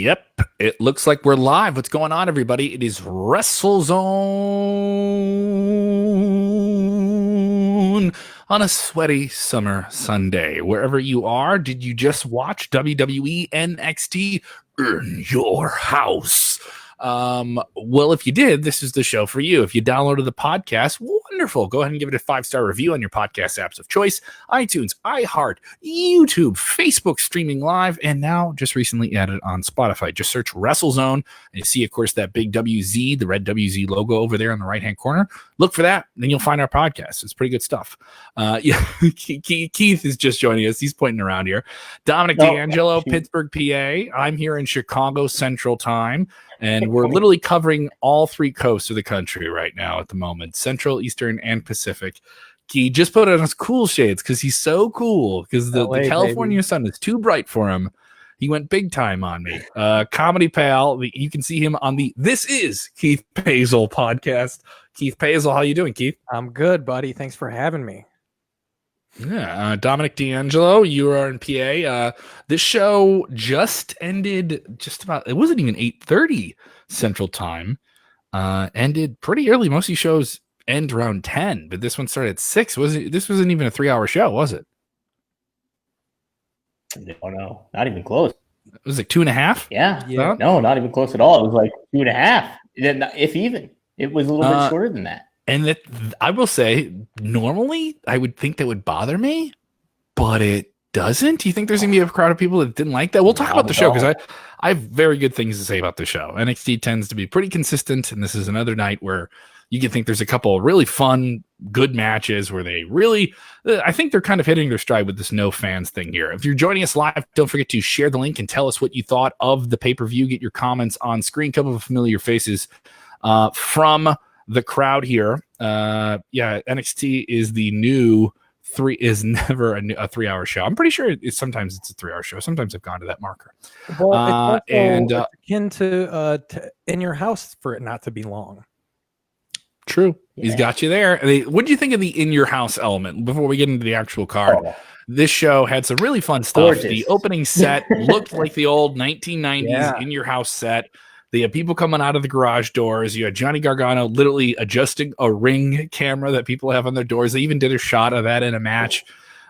Yep, it looks like we're live. What's going on, everybody? It is WrestleZone on a sweaty summer Sunday. Wherever you are, did you just watch WWE NXT in your house? Well, if you did, this is the show for you. If you downloaded the podcast, wonderful. Go ahead and give it a 5-star review on your podcast apps of choice: iTunes, iHeart, YouTube, Facebook streaming live, and now just recently added on Spotify. Just search WrestleZone, and you see, of course, that big WZ, the red WZ logo over there in the right-hand corner. Look for that, then you'll find our podcast. It's pretty good stuff. Yeah, Keith is just joining us. He's pointing around here. Dominic D'Angelo, Pittsburgh, PA. I'm here in Chicago Central Time. And we're literally covering all three coasts of the country right now at the moment: Central, Eastern, and Pacific. He just put on his cool shades because he's so cool, because the California sun is too bright for him. He went big time on me. Comedy Pal, you can see him on the This Is Keith Pazel podcast. Keith Pazel, how you doing, Keith? I'm good, buddy. Thanks for having me. Yeah, Dominic D'Angelo, you are in PA. This show just ended it wasn't even 8:30 Central Time. Ended pretty early. Most of these shows end around 10, but this one started at 6. This wasn't even a 3-hour show, was it? No, not even close. It was like 2.5? Yeah. No, not even close at all. It was like 2.5, if even. It was a little bit shorter than that. And that, I will say, normally I would think that would bother me, but it doesn't. Do you think there's going to be a crowd of people that didn't like that? We'll talk about the show, because I have very good things to say about the show. NXT tends to be pretty consistent, and this is another night where you can think there's a couple of really fun, good matches where they really, I think they're kind of hitting their stride with this no fans thing here. If you're joining us live, don't forget to share the link and tell us what you thought of the pay-per-view. Get your comments on screen. A couple of familiar faces from the crowd here. NXT is the new never a 3-hour show. I'm pretty sure sometimes it's a 3-hour show. Sometimes I've gone to that marker. Well, it's akin to in your house for it not to be long. True. Yeah. He's got you there. What do you think of the in your house element before we get into the actual card? This show had some really fun stuff. Gorgeous. The opening set looked like the old 1990s in your house set. They had people coming out of the garage doors. You had Johnny Gargano literally adjusting a Ring camera that people have on their doors. They even did a shot of that in a match,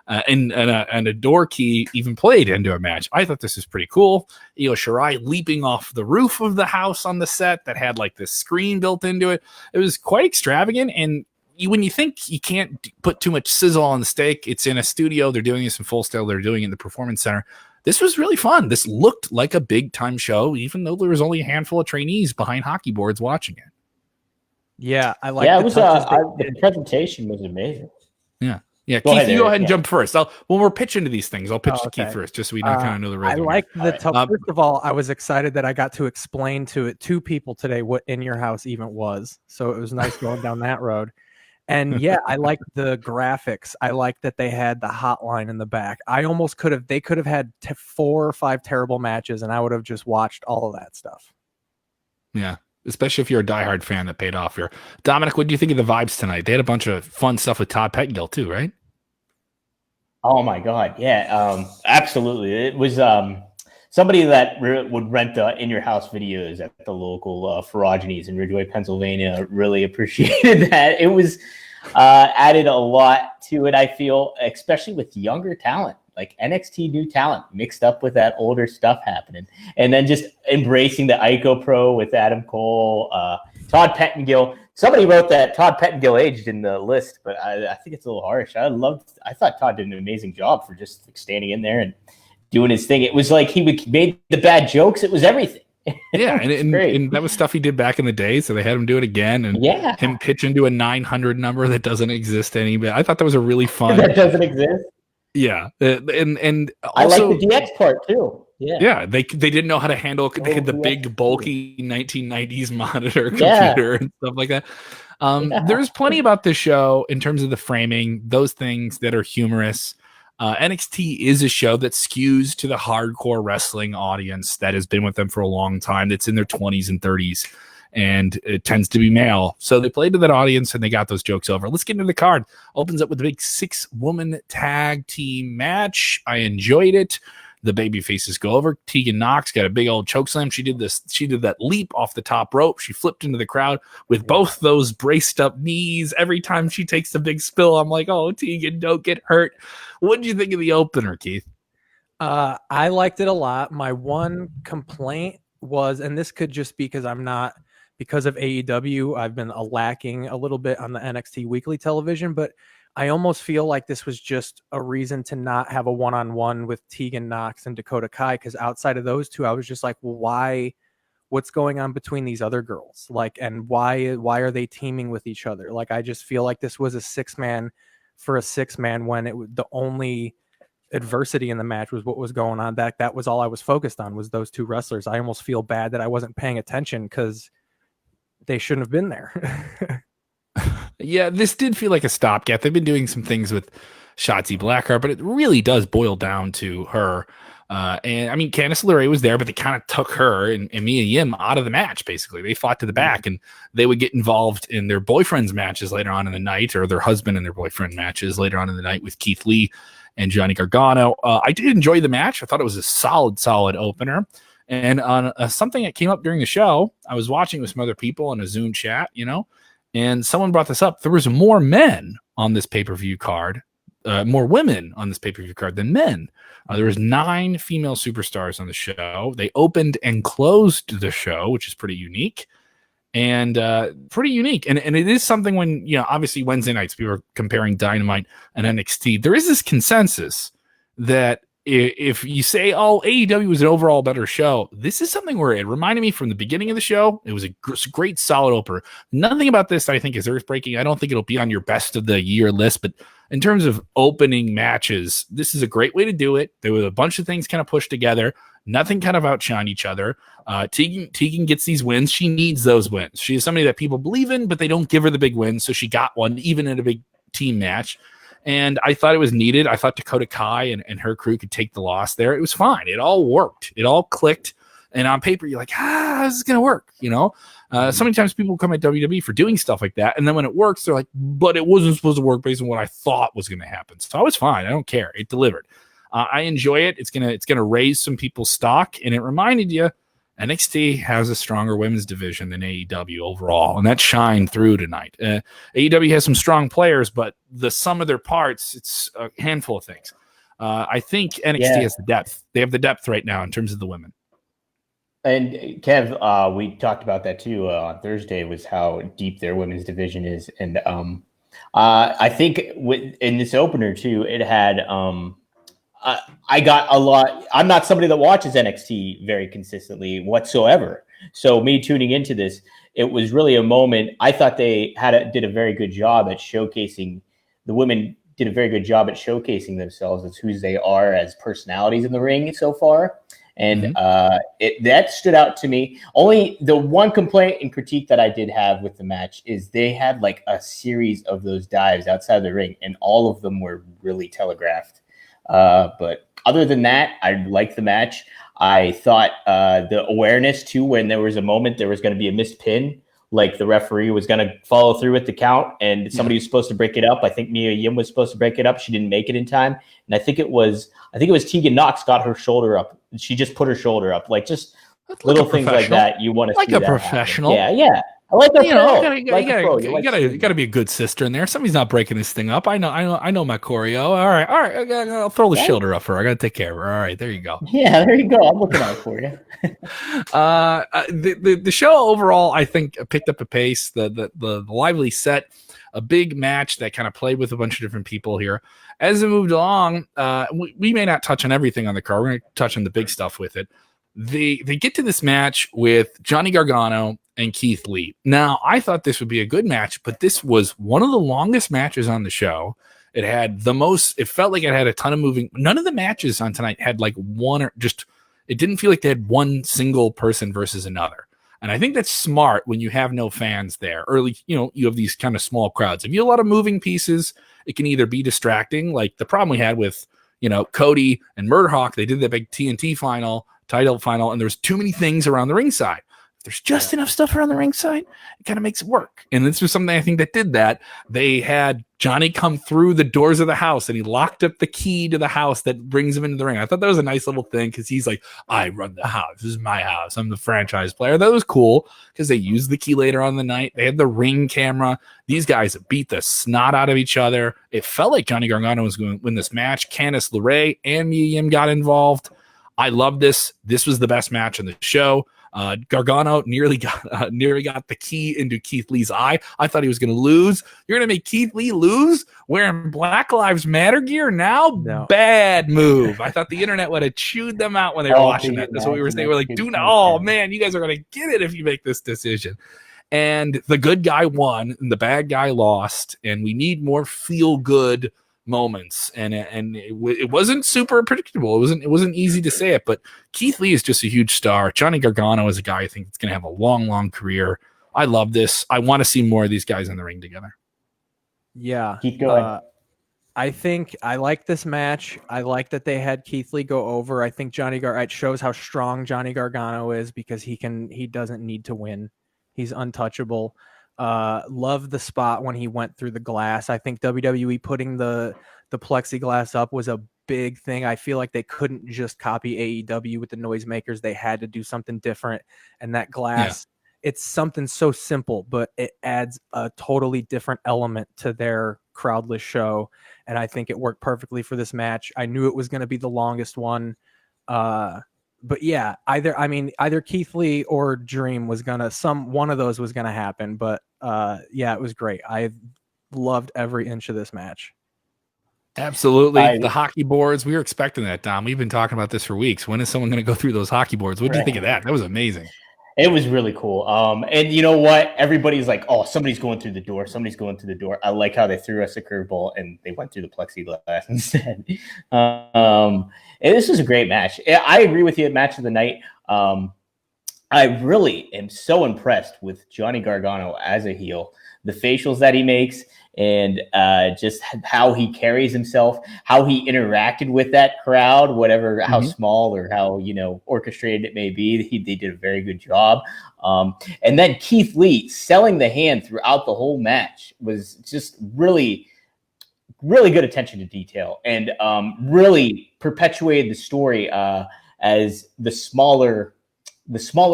and a door key even played into a match. I thought this was pretty cool. Shirai leaping off the roof of the house on the set that had like this screen built into it. It was quite extravagant. And when you think you can't put too much sizzle on the steak, it's in a studio. They're doing this in full scale. They're doing it in the Performance Center. This was really fun. This looked like a big-time show, even though there was only a handful of trainees behind hockey boards watching it. Yeah, I like. Yeah, it was. The presentation was amazing. Yeah. Keith, you go ahead and jump first. When we're pitching to these things, I'll pitch to Keith first, just so we kind of know the rhythm. I like first of all, I was excited that I got to explain to people today what In Your House even was. So it was nice going down that road. And yeah, I like the graphics. I like that they had the hotline in the back. They could have had 4 or 5 terrible matches, and I would have just watched all of that stuff. Yeah, especially if you're a diehard fan. That paid off here. Dominic, what do you think of the vibes tonight? They had a bunch of fun stuff with Todd Pettengill too, right? Oh my God, yeah, absolutely. It was somebody that would rent In Your House videos at the local Ferraginis in Ridgeway, Pennsylvania. Really appreciated that. It was added a lot to it, I feel, especially with younger talent, like NXT new talent mixed up with that older stuff happening. And then just embracing the Ico Pro with Adam Cole, Todd Pettengill. Somebody wrote that Todd Pettengill aged in the list, but I think it's a little harsh. I thought Todd did an amazing job for just like, standing in there and doing his thing. It was like he made the bad jokes. It was everything. Yeah, and that was stuff he did back in the day, so they had him do it again, and him pitch into a 900 number that doesn't exist anymore. I thought that was a really fun. That doesn't exist. Yeah, and also, I like the DX part too. Yeah, they didn't know how to handle. They had the big bulky 1990s monitor computer and stuff like that. There's plenty about this show in terms of the framing, those things that are humorous. NXT is a show that skews to the hardcore wrestling audience that has been with them for a long time, that's in their 20s and 30s, and it tends to be male. So they played to that audience and they got those jokes over. Let's get into the card. Opens up with a big 6-woman tag team match. I enjoyed it. the baby faces go over. Tegan Knox got a big old choke slam. She did that leap off the top rope. She flipped into the crowd with both those braced up knees. Every time she takes a big spill, I'm like, oh, Tegan, don't get hurt. What did you think of the opener, Keith? I liked it a lot. My one complaint was, and this could just be because of AEW, I've been lacking a little bit on the NXT weekly television, but I almost feel like this was just a reason to not have a one-on-one with Tegan Knox and Dakota Kai, because outside of those two, I was just like, well, why? What's going on between these other girls? Like, and why are they teaming with each other? Like, I just feel like this was a six-man when the only adversity in the match was what was going on. That was all I was focused on, was those two wrestlers. I almost feel bad that I wasn't paying attention because they shouldn't have been there. Yeah, this did feel like a stopgap. They've been doing some things with Shotzi Blackheart, but it really does boil down to her. And I mean, Candice LeRae was there, but they kind of took her and Mia Yim out of the match. Basically, they fought to the back, and they would get involved in their boyfriends' matches later on in the night, or their husband and their boyfriend matches later on in the night with Keith Lee and Johnny Gargano. I did enjoy the match. I thought it was a solid opener. And on something that came up during the show, I was watching with some other people in a Zoom chat, and someone brought this up. There was more men on this pay-per-view card, more women on this payper-view card than men. There was 9 female superstars on the show. They opened and closed the show, which is pretty unique. And pretty unique. And it is something when, obviously Wednesday nights, we were comparing Dynamite and NXT. There is this consensus that if you say, oh, AEW was an overall better show, this is something where it reminded me from the beginning of the show. It was a great, solid opener. Nothing about this I think is earth-breaking. I don't think it'll be on your best of the year list, but in terms of opening matches, this is a great way to do it. There were a bunch of things kind of pushed together. Nothing kind of outshine each other. Tegan gets these wins. She needs those wins. She is somebody that people believe in, but they don't give her the big wins, so she got one, even in a big team match. And I thought it was needed. I thought Dakota Kai and her crew could take the loss there. It was fine. It all worked. It all clicked. And on paper, you're like, this is going to work, So many times people come at WWE for doing stuff like that. And then when it works, they're like, but it wasn't supposed to work based on what I thought was going to happen. So I was fine. I don't care. It delivered. I enjoy it. It's gonna raise some people's stock. And it reminded you, NXT has a stronger women's division than AEW overall, and that shined through tonight. AEW has some strong players, but the sum of their parts, it's a handful of things. I think NXT has the depth. They have the depth right now in terms of the women. And Kev, we talked about that too on Thursday, was how deep their women's division is. And I think in this opener too, it had I got a lot. I'm not somebody that watches NXT very consistently whatsoever. So me tuning into this, it was really a moment. I thought they did a very good job at showcasing the women. Did a very good job at showcasing themselves as who they are as personalities in the ring so far, and that stood out to me. Only the one complaint and critique that I did have with the match is they had like a series of those dives outside the ring, and all of them were really telegraphed. But other than that, I liked the match. I thought the awareness too, when there was a moment there was going to be a missed pin, like the referee was going to follow through with the count and somebody was supposed to break it up. I think Mia Yim was supposed to break it up. She didn't make it in time. And I think it was Tegan Knox got her shoulder up. She just put her shoulder up, like just little things like that. You want to like see a that professional. happen. Yeah. I like that. You gotta be a good sister in there. Somebody's not breaking this thing up. I know my choreo. All right. I'll throw the shoulder up for her. I gotta take care of her. All right, there you go. Yeah, there you go. I'm looking out for you. The show overall, I think, picked up a pace. The lively set, a big match that kind of played with a bunch of different people here. As it moved along, we may not touch on everything on the card. We're gonna touch on the big stuff with it. They get to this match with Johnny Gargano and Keith Lee. Now, I thought this would be a good match, but this was one of the longest matches on the show. It felt like it had a ton of moving. None of the matches on tonight had like it didn't feel like they had one single person versus another. And I think that's smart when you have no fans there. Early, you have these kind of small crowds. If you have a lot of moving pieces, it can either be distracting, like the problem we had with, Cody and Murderhawk. They did that big TNT title final, and there was too many things around the ringside. there's just enough stuff around the ringside, it kind of makes it work. And this was something I think that did that. They had Johnny come through the doors of the house and he locked up the key to the house that brings him into the ring. I thought that was a nice little thing because he's like, I run the house. This is my house. I'm the franchise player. That was cool because they used the key later on the night. They had the ring camera. These guys beat the snot out of each other. It felt like Johnny Gargano was going to win this match. Candice LeRae and Mia Yim got involved. I love this. This was the best match in the show. Gargano nearly got the key into Keith Lee's eye. I thought he was going to lose. You're going to make Keith Lee lose wearing Black Lives Matter gear now? No. Bad move. I thought the internet would have chewed them out when they were watching that. That's what we were saying. We're like, dude, oh man, you guys are going to get it if you make this decision. And the good guy won and the bad guy lost. And we need more feel good moments, and it wasn't super predictable. It wasn't easy to say it, but Keith Lee is just a huge star. Johnny Gargano is a guy I think that's going to have a long career. I love this. I want to see more of these guys in the ring together. Yeah, keep going. I think I like this match. I like that they had Keith Lee go over. I think it shows how strong Johnny Gargano is because he doesn't need to win. He's untouchable. Love the spot when he went through the glass. I think WWE putting the plexiglass up was a big thing. I feel like they couldn't just copy AEW with the noisemakers. They had to do something different. And that glass, it's something so simple, but it adds a totally different element to their crowdless show. And I think it worked perfectly for this match. I knew it was going to be the longest one. But yeah, either Keith Lee or Dream was one of those was gonna happen. But yeah, it was great. I loved every inch of this match. Absolutely. The hockey boards, we were expecting that, Dom. We've been talking about this for weeks. When is someone going to go through those hockey boards? What do you think of that? That was amazing. It was really cool. And you know what? Everybody's like, oh, somebody's going through the door. Somebody's going through the door. I like how they threw us a curveball and they went through the plexiglass instead. And this was a great match. I agree with you. Match of the night. I really am so impressed with Johnny Gargano as a heel. The facials that he makes and just how he carries himself, how he interacted with that crowd, whatever, how small or how, orchestrated it may be. They did a very good job. And then Keith Lee selling the hand throughout the whole match was just really, really good attention to detail and really perpetuated the story as the smaller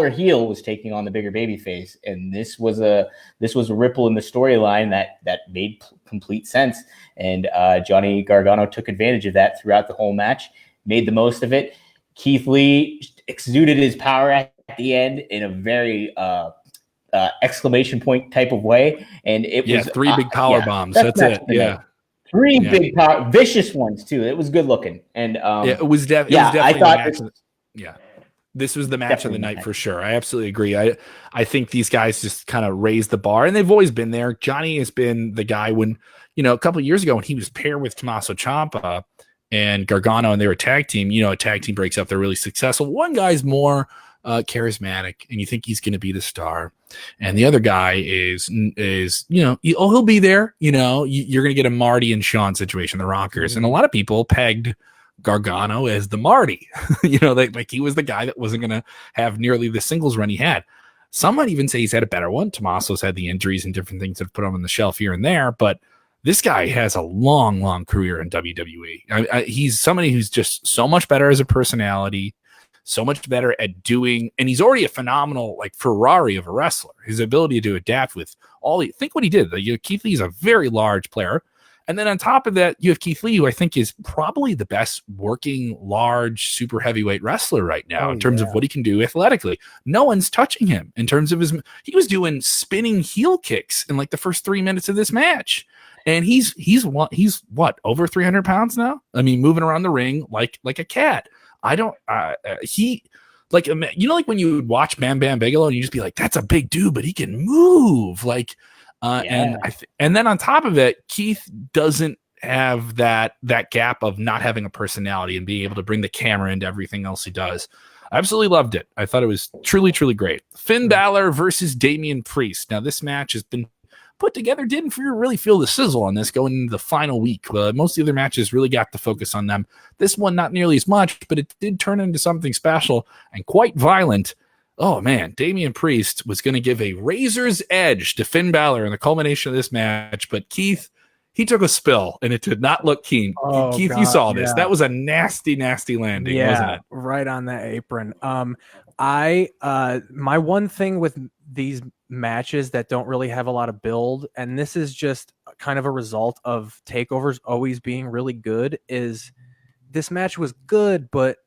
heel was taking on the bigger baby face. And this was a ripple in the storyline that made complete sense. And Johnny Gargano took advantage of that throughout the whole match, made the most of it. Keith Lee exuded his power at the end in a very exclamation point type of way. And it was 3 big power bombs. That's it. Yeah. 3 big power, vicious ones too. It was good looking. And it was definitely I thought this was the match of the night for sure. I absolutely agree. I think these guys just kind of raised the bar, and they've always been there. Johnny has been the guy when, a couple of years ago when he was paired with Tommaso Ciampa and Gargano and they were a tag team, a tag team breaks up, they're really successful. One guy's more charismatic and you think he's going to be the star. And the other guy is he'll be there. You're going to get a Marty and Sean situation, the Rockers. And a lot of people pegged Gargano as the Marty, like he was the guy that wasn't going to have nearly the singles run he had. Some might even say he's had a better one. Tommaso's had the injuries and different things that have put him on the shelf here and there, but this guy has a long career in WWE. He's somebody who's just so much better as a personality, so much better at doing, and he's already a phenomenal Ferrari of a wrestler. His ability to adapt with think what he did. Keith Lee's a very large player. And then on top of that, you have Keith Lee, who I think is probably the best working large super heavyweight wrestler right now in terms of what he can do athletically. No one's touching him in terms of he was doing spinning heel kicks in the first 3 minutes of this match. And he's what, over 300 pounds now? I mean, moving around the ring like a cat. When you would watch Bam Bam Bigelow and you just be like, that's a big dude, but he can move. And then on top of it, Keith doesn't have that gap of not having a personality and being able to bring the camera into everything else he does. I absolutely loved it. I thought it was truly, truly great. Finn Balor versus Damian Priest. Now, this match has been put together. Didn't really feel the sizzle on this going into the final week. Most of the other matches really got the focus on them. This one, not nearly as much, but it did turn into something special and quite violent. oh man, Damian Priest was going to give a razor's edge to Finn Balor in the culmination of this match, but Keith, he took a spill and it did not look keen. Oh, Keith, God, you saw this. yeah. That was a nasty, nasty landing, wasn't it? Right on that apron. My one thing with these matches that don't really have a lot of build, and this is just kind of a result of takeovers always being really good, is this match was good, but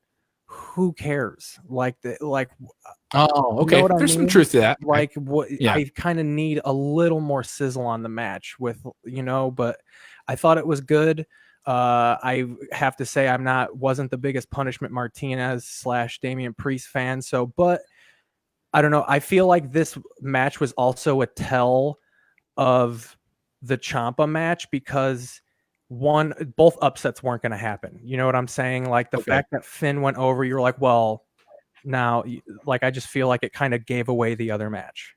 who cares? Oh, okay. You know There's some truth to that. Like, what? Yeah. I kind of need a little more sizzle on the match with, but I thought it was good. I have to say wasn't the biggest Punishment Martinez / Damian Priest fan. So, but I don't know. I feel like this match was also a tell of the Ciampa match because both upsets weren't going to happen. You know what I'm saying? Like the fact that Finn went over, you're like, well, now, like, I just feel like it kind of gave away the other match.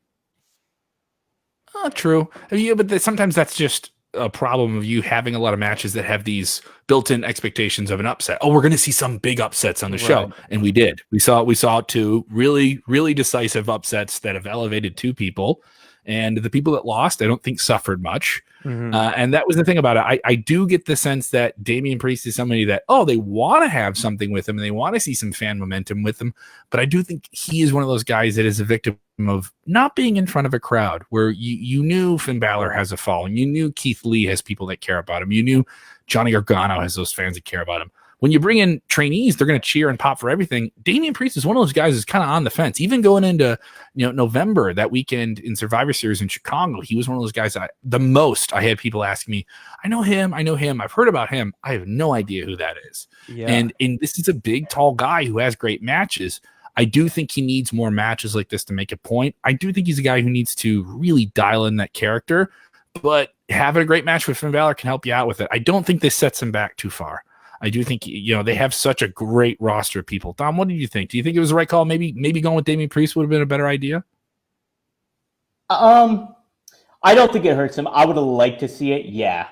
True. Yeah, but sometimes that's just a problem of you having a lot of matches that have these built-in expectations of an upset. Oh, we're going to see some big upsets on the show, and we did. We saw two really, really decisive upsets that have elevated two people, and the people that lost, I don't think suffered much. Mm-hmm. And that was the thing about it. I do get the sense that Damian Priest is somebody that, they want to have something with him and they want to see some fan momentum with him. But I do think he is one of those guys that is a victim of not being in front of a crowd where you knew Finn Balor has a following. You knew Keith Lee has people that care about him. You knew Johnny Gargano has those fans that care about him. When you bring in trainees, they're going to cheer and pop for everything. Damian Priest is one of those guys who's kind of on the fence. Even going into November, that weekend in Survivor Series in Chicago, he was one of those guys that I had people asking me, I know him, I've heard about him. I have no idea who that is. Yeah. And this is a big, tall guy who has great matches. I do think he needs more matches like this to make a point. I do think he's a guy who needs to really dial in that character, but having a great match with Finn Balor can help you out with it. I don't think this sets him back too far. I do think, they have such a great roster of people. Tom, what do you think? Do you think it was the right call? Maybe going with Damian Priest would have been a better idea? I don't think it hurts him. I would have liked to see it, yeah.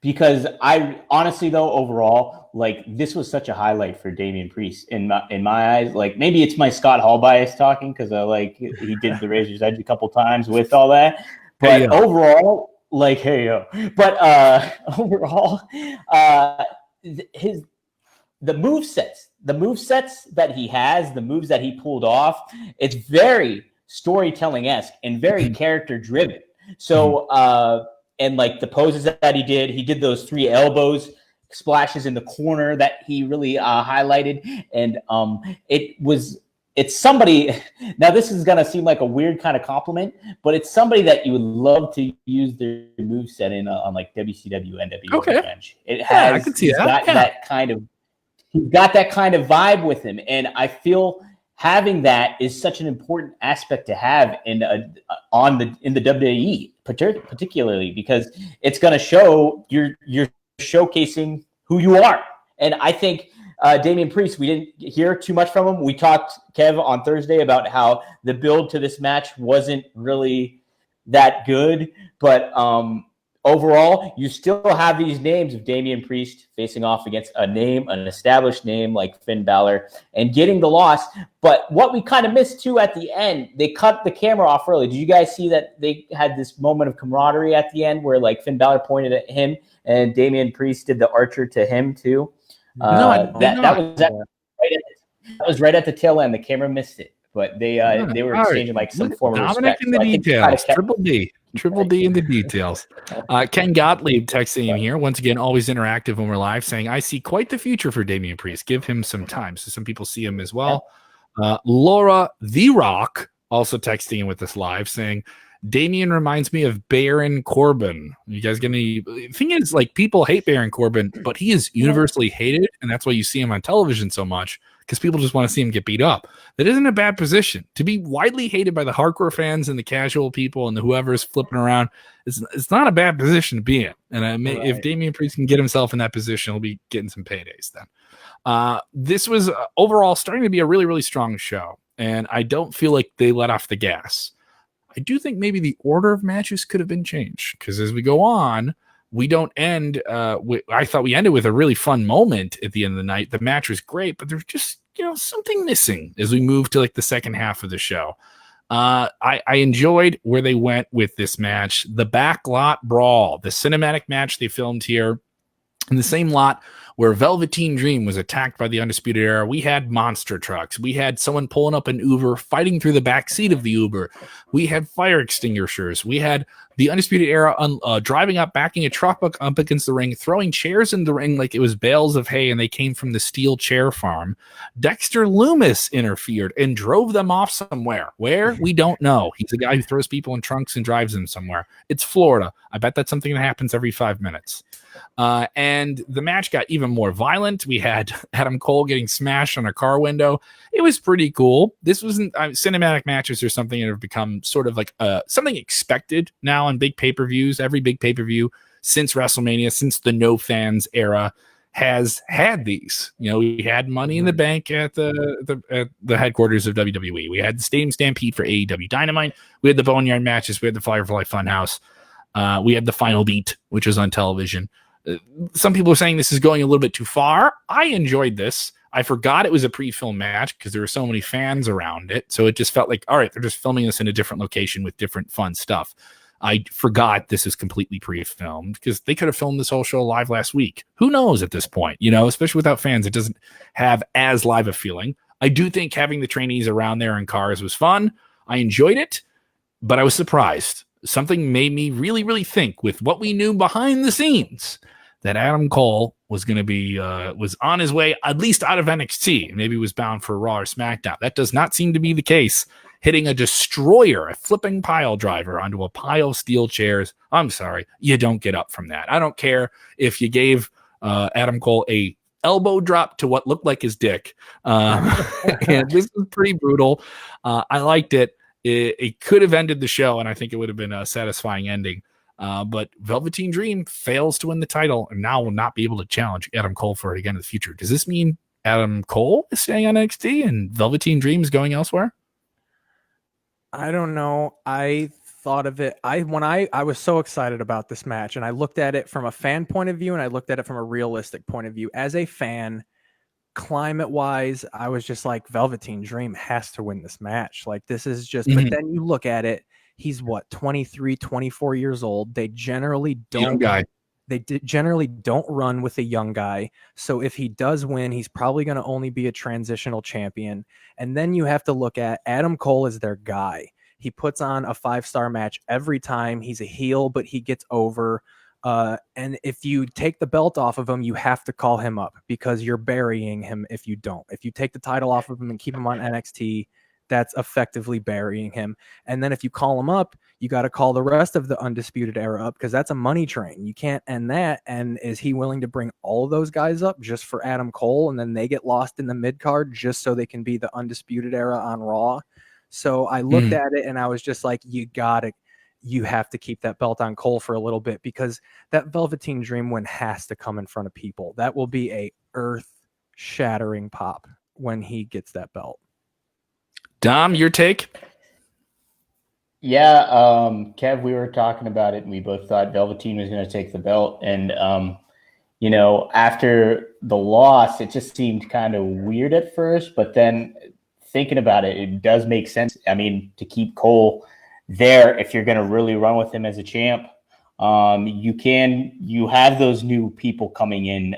Because I honestly, though, overall, like, this was such a highlight for Damian Priest in my eyes. Like, maybe it's my Scott Hall bias talking because he did the Razor's Edge a couple times with all that. But overall, overall, the movesets that he has, the moves that he pulled off, it's very storytelling-esque and very character driven. So and like the poses that he did those 3 elbows splashes in the corner that he really highlighted, and it's somebody. Now this is gonna seem like a weird kind of compliment, but it's somebody that you would love to use their moveset in on like WCW, NWO. Okay. Bench. It has. I can see that. He's got that kind of vibe with him, and I feel having that is such an important aspect to have in the WWE, particularly because it's going to show you're showcasing who you are, and I think. Damian Priest, we didn't hear too much from him. We talked, Kev, on Thursday about how the build to this match wasn't really that good. But overall, you still have these names of Damian Priest facing off against an established name like Finn Balor, and getting the loss. But what we kind of missed, too, at the end, they cut the camera off early. Did you guys see that they had this moment of camaraderie at the end where, like, Finn Balor pointed at him and Damian Priest did the Archer to him, too? That was right at the tail end. The camera missed it, but they were exchanging like some form of respect. In the details. Triple D in the details. Ken Gottlieb texting in here once again, always interactive when we're live, saying, "I see quite the future for Damian Priest. Give him some time." So some people see him as well. Laura The Rock also texting in with us live, saying, Damian reminds me of Baron Corbin. You guys get any? The thing is, like, people hate Baron Corbin, but he is universally hated, and that's why you see him on television so much, because people just want to see him get beat up. That isn't a bad position. To be widely hated by the hardcore fans and the casual people and the whoever's flipping around, it's not a bad position to be in. And if Damian Priest can get himself in that position, he'll be getting some paydays then. This was overall starting to be a really, really strong show, and I don't feel like they let off the gas. I do think maybe the order of matches could have been changed, because as we go on, we don't end. I thought we ended with a really fun moment at the end of the night. The match was great, but there's just something missing as we move to like the second half of the show. I enjoyed where they went with this match. The backlot brawl, the cinematic match they filmed here in the same lot where Velveteen Dream was attacked by the Undisputed Era. We had monster trucks. We had someone pulling up an Uber, fighting through the back seat of the Uber. We had fire extinguishers. We had the Undisputed Era driving up, backing a truck up against the ring, throwing chairs in the ring like it was bales of hay, and they came from the steel chair farm. Dexter Lumis interfered and drove them off somewhere. Where? We don't know. He's a guy who throws people in trunks and drives them somewhere. It's Florida. I bet that's something that happens every 5 minutes. And the match got even more violent. We had Adam Cole getting smashed on a car window. It was pretty cool. This wasn't cinematic matches or something that have become sort of like something expected now on big pay-per-views. Every big pay-per-view since WrestleMania, since the no fans era, has had these. We had Money in the Bank at the headquarters of WWE. We had the Stadium Stampede for AEW Dynamite. We had the Boneyard matches. We had the Firefly Funhouse. We had the Final Beat, which was on television. Some people are saying this is going a little bit too far. I enjoyed this. I forgot it was a pre-film match because there were so many fans around it. So it just felt like, all right, they're just filming this in a different location with different fun stuff. I forgot this is completely pre-filmed because they could have filmed this whole show live last week. Who knows at this point, especially without fans, it doesn't have as live a feeling. I do think having the trainees around there in cars was fun. I enjoyed it, but I was surprised. Something made me really, really think with what we knew behind the scenes that Adam Cole was going to be, was on his way, at least out of NXT. Maybe was bound for Raw or SmackDown. That does not seem to be the case. Hitting a destroyer, a flipping pile driver onto a pile of steel chairs. I'm sorry. You don't get up from that. I don't care if you gave Adam Cole a elbow drop to what looked like his dick. And this was pretty brutal. I liked it. It could have ended the show, and I think it would have been a satisfying ending. But Velveteen Dream fails to win the title and now will not be able to challenge Adam Cole for it again in the future. Does this mean Adam Cole is staying on NXT and Velveteen Dream is going elsewhere? I don't know. I thought of it. I was so excited about this match, and I looked at it from a fan point of view, and I looked at it from a realistic point of view. As a fan, climate wise, I was just like, Velveteen Dream has to win this match. Like, this is just, but then you look at it, he's 23, 24 years old. They generally don't, young guy. Generally don't run with a young guy. So if he does win, he's probably going to only be a transitional champion. And then you have to look at Adam Cole as their guy. He puts on a 5-star match every time. He's a heel, but he gets over. And if you take the belt off of him, you have to call him up because you're burying him if you don't. If you take the title off of him and keep him on NXT, that's effectively burying him. And then if you call him up, you got to call the rest of the Undisputed Era up because that's a money train. You can't end that. And is he willing to bring all of those guys up just for Adam Cole, and then they get lost in the mid-card just so they can be the Undisputed Era on Raw? So I looked at it and I was just like, you have to keep that belt on Cole for a little bit because that Velveteen Dream win has to come in front of people. That will be a earth-shattering pop when he gets that belt. Dom, your take? Yeah, Kev, we were talking about it, and we both thought Velveteen was going to take the belt. And, after the loss, it just seemed kind of weird at first. But then thinking about it, it does make sense. I mean, to keep Cole there, if you're going to really run with him as a champ, you have those new people coming in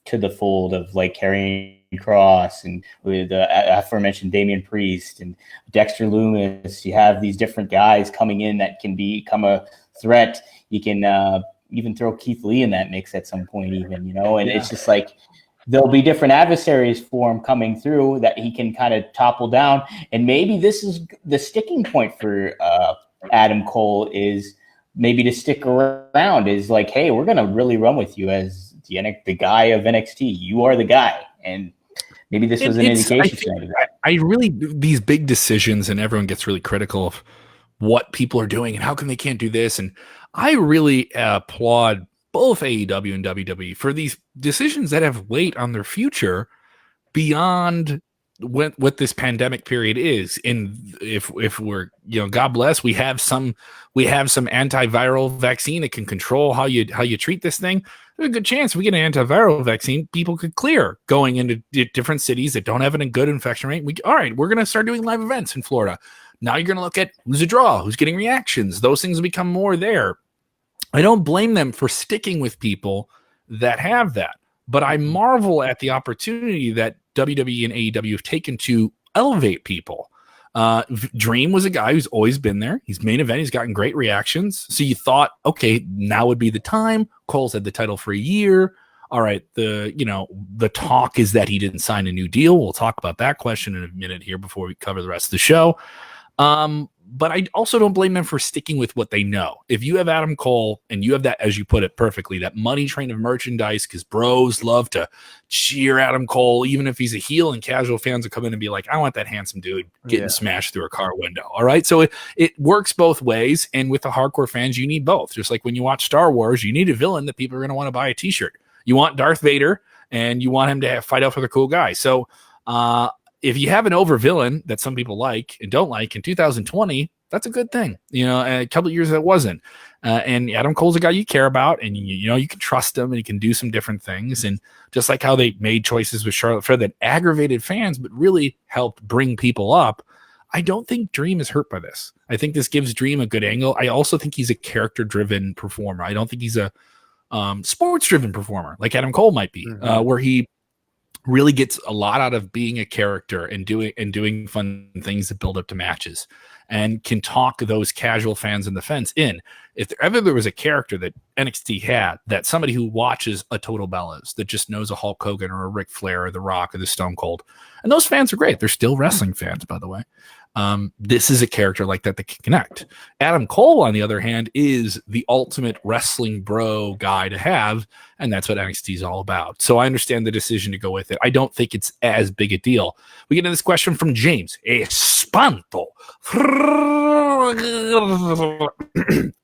to the fold of like Karrion Kross and with the aforementioned Damian Priest and Dexter Lumis. You have these different guys coming in that can become a threat. You can even throw Keith Lee in that mix at some point, even, and it's just like there'll be different adversaries for him coming through that he can kind of topple down. And maybe this is the sticking point for Adam Cole, is maybe to stick around, is like, hey, we're going to really run with you as the guy of NXT. You are the guy. And maybe this was an indication. I really, these big decisions, and everyone gets really critical of what people are doing and how come they can't do this. And I really applaud both AEW and WWE for these decisions that have weight on their future beyond what this pandemic period is. And if we're, God bless, we have some antiviral vaccine that can control how you treat this thing. there's a good chance if we get an antiviral vaccine, people could clear going into different cities that don't have a good infection rate. All right, we're going to start doing live events in Florida. Now you're going to look at who's a draw, who's getting reactions. Those things will become more there. I don't blame them for sticking with people that have that, but I marvel at the opportunity that WWE and AEW have taken to elevate people. Dream was a guy who's always been there. He's main event. He's gotten great reactions. So you thought, okay, now would be the time. Cole's had the title for a year. All right. The talk is that he didn't sign a new deal. We'll talk about that question in a minute here before we cover the rest of the show. But I also don't blame them for sticking with what they know. If you have Adam Cole and you have that, as you put it perfectly, that money train of merchandise, because bros love to cheer Adam Cole, even if he's a heel, and casual fans will come in and be like, I want that handsome dude getting smashed through a car window. All right. So it works both ways. And with the hardcore fans, you need both. Just like when you watch Star Wars, you need a villain that people are going to want to buy a t-shirt. You want Darth Vader and you want him to fight out for the cool guy. So, if you have an over villain that some people like and don't like in 2020, that's a good thing. A couple of years that wasn't. And Adam Cole's a guy you care about, and you can trust him, and he can do some different things. And just like how they made choices with Charlotte Flair that aggravated fans, but really helped bring people up, I don't think Dream is hurt by this. I think this gives Dream a good angle. I also think he's a character-driven performer. I don't think he's a sports-driven performer like Adam Cole might be, where he really gets a lot out of being a character and doing fun things that build up to matches, and can talk those casual fans in the fence in. If ever there was a character that NXT had, that somebody who watches a Total Bellas, that just knows a Hulk Hogan or a Ric Flair or The Rock or the Stone Cold, and those fans are great. They're still wrestling fans, by the way. This is a character like that can connect. Adam Cole, on the other hand, is the ultimate wrestling bro guy to have, and that's what NXT is all about. So I understand the decision to go with it. I don't think it's as big a deal. We get into this question from James. Espanto.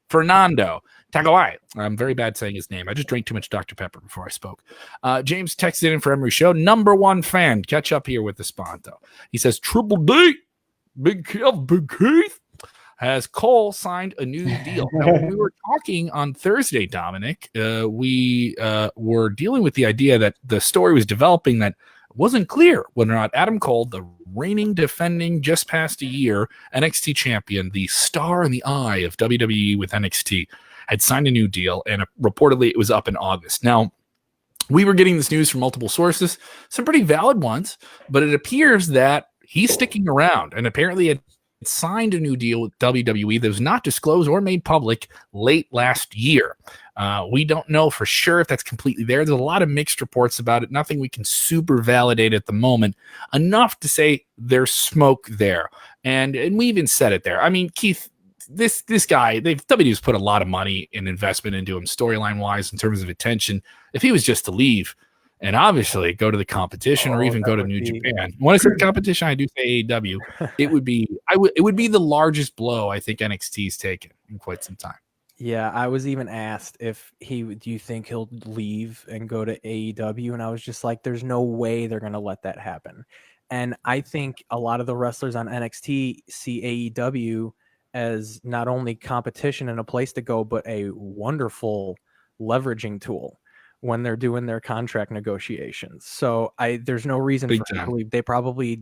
Fernando Tagawai. I'm very bad saying his name. I just drank too much Dr. Pepper before I spoke. James texted in for Emery Show. #1 fan. Catch up here with Espanto. He says, Triple D. Big Keith, has Cole signed a new deal? Now, when we were talking on Thursday, Dominic, we were dealing with the idea that the story was developing that it wasn't clear whether or not Adam Cole, the reigning, defending, just past a year NXT champion, the star in the eye of WWE with NXT, had signed a new deal, and reportedly it was up in August. Now, we were getting this news from multiple sources, some pretty valid ones, but it appears that he's sticking around, and apparently had signed a new deal with WWE that was not disclosed or made public late last year. We don't know for sure if that's completely there. There's a lot of mixed reports about it. Nothing we can super validate at the moment. Enough to say there's smoke there. And we even said it there. I mean, Keith, this guy, WWE's put a lot of money and investment into him storyline-wise in terms of attention. If he was just to leave, and obviously go to the competition or even go to New Japan. When I say competition, I do say AEW. It would be the largest blow I think NXT's taken in quite some time. Yeah, I was even asked do you think he'll leave and go to AEW? And I was just like, there's no way they're going to let that happen. And I think a lot of the wrestlers on NXT see AEW as not only competition and a place to go, but a wonderful leveraging tool when they're doing their contract negotiations. So there's no reason for me to believe they probably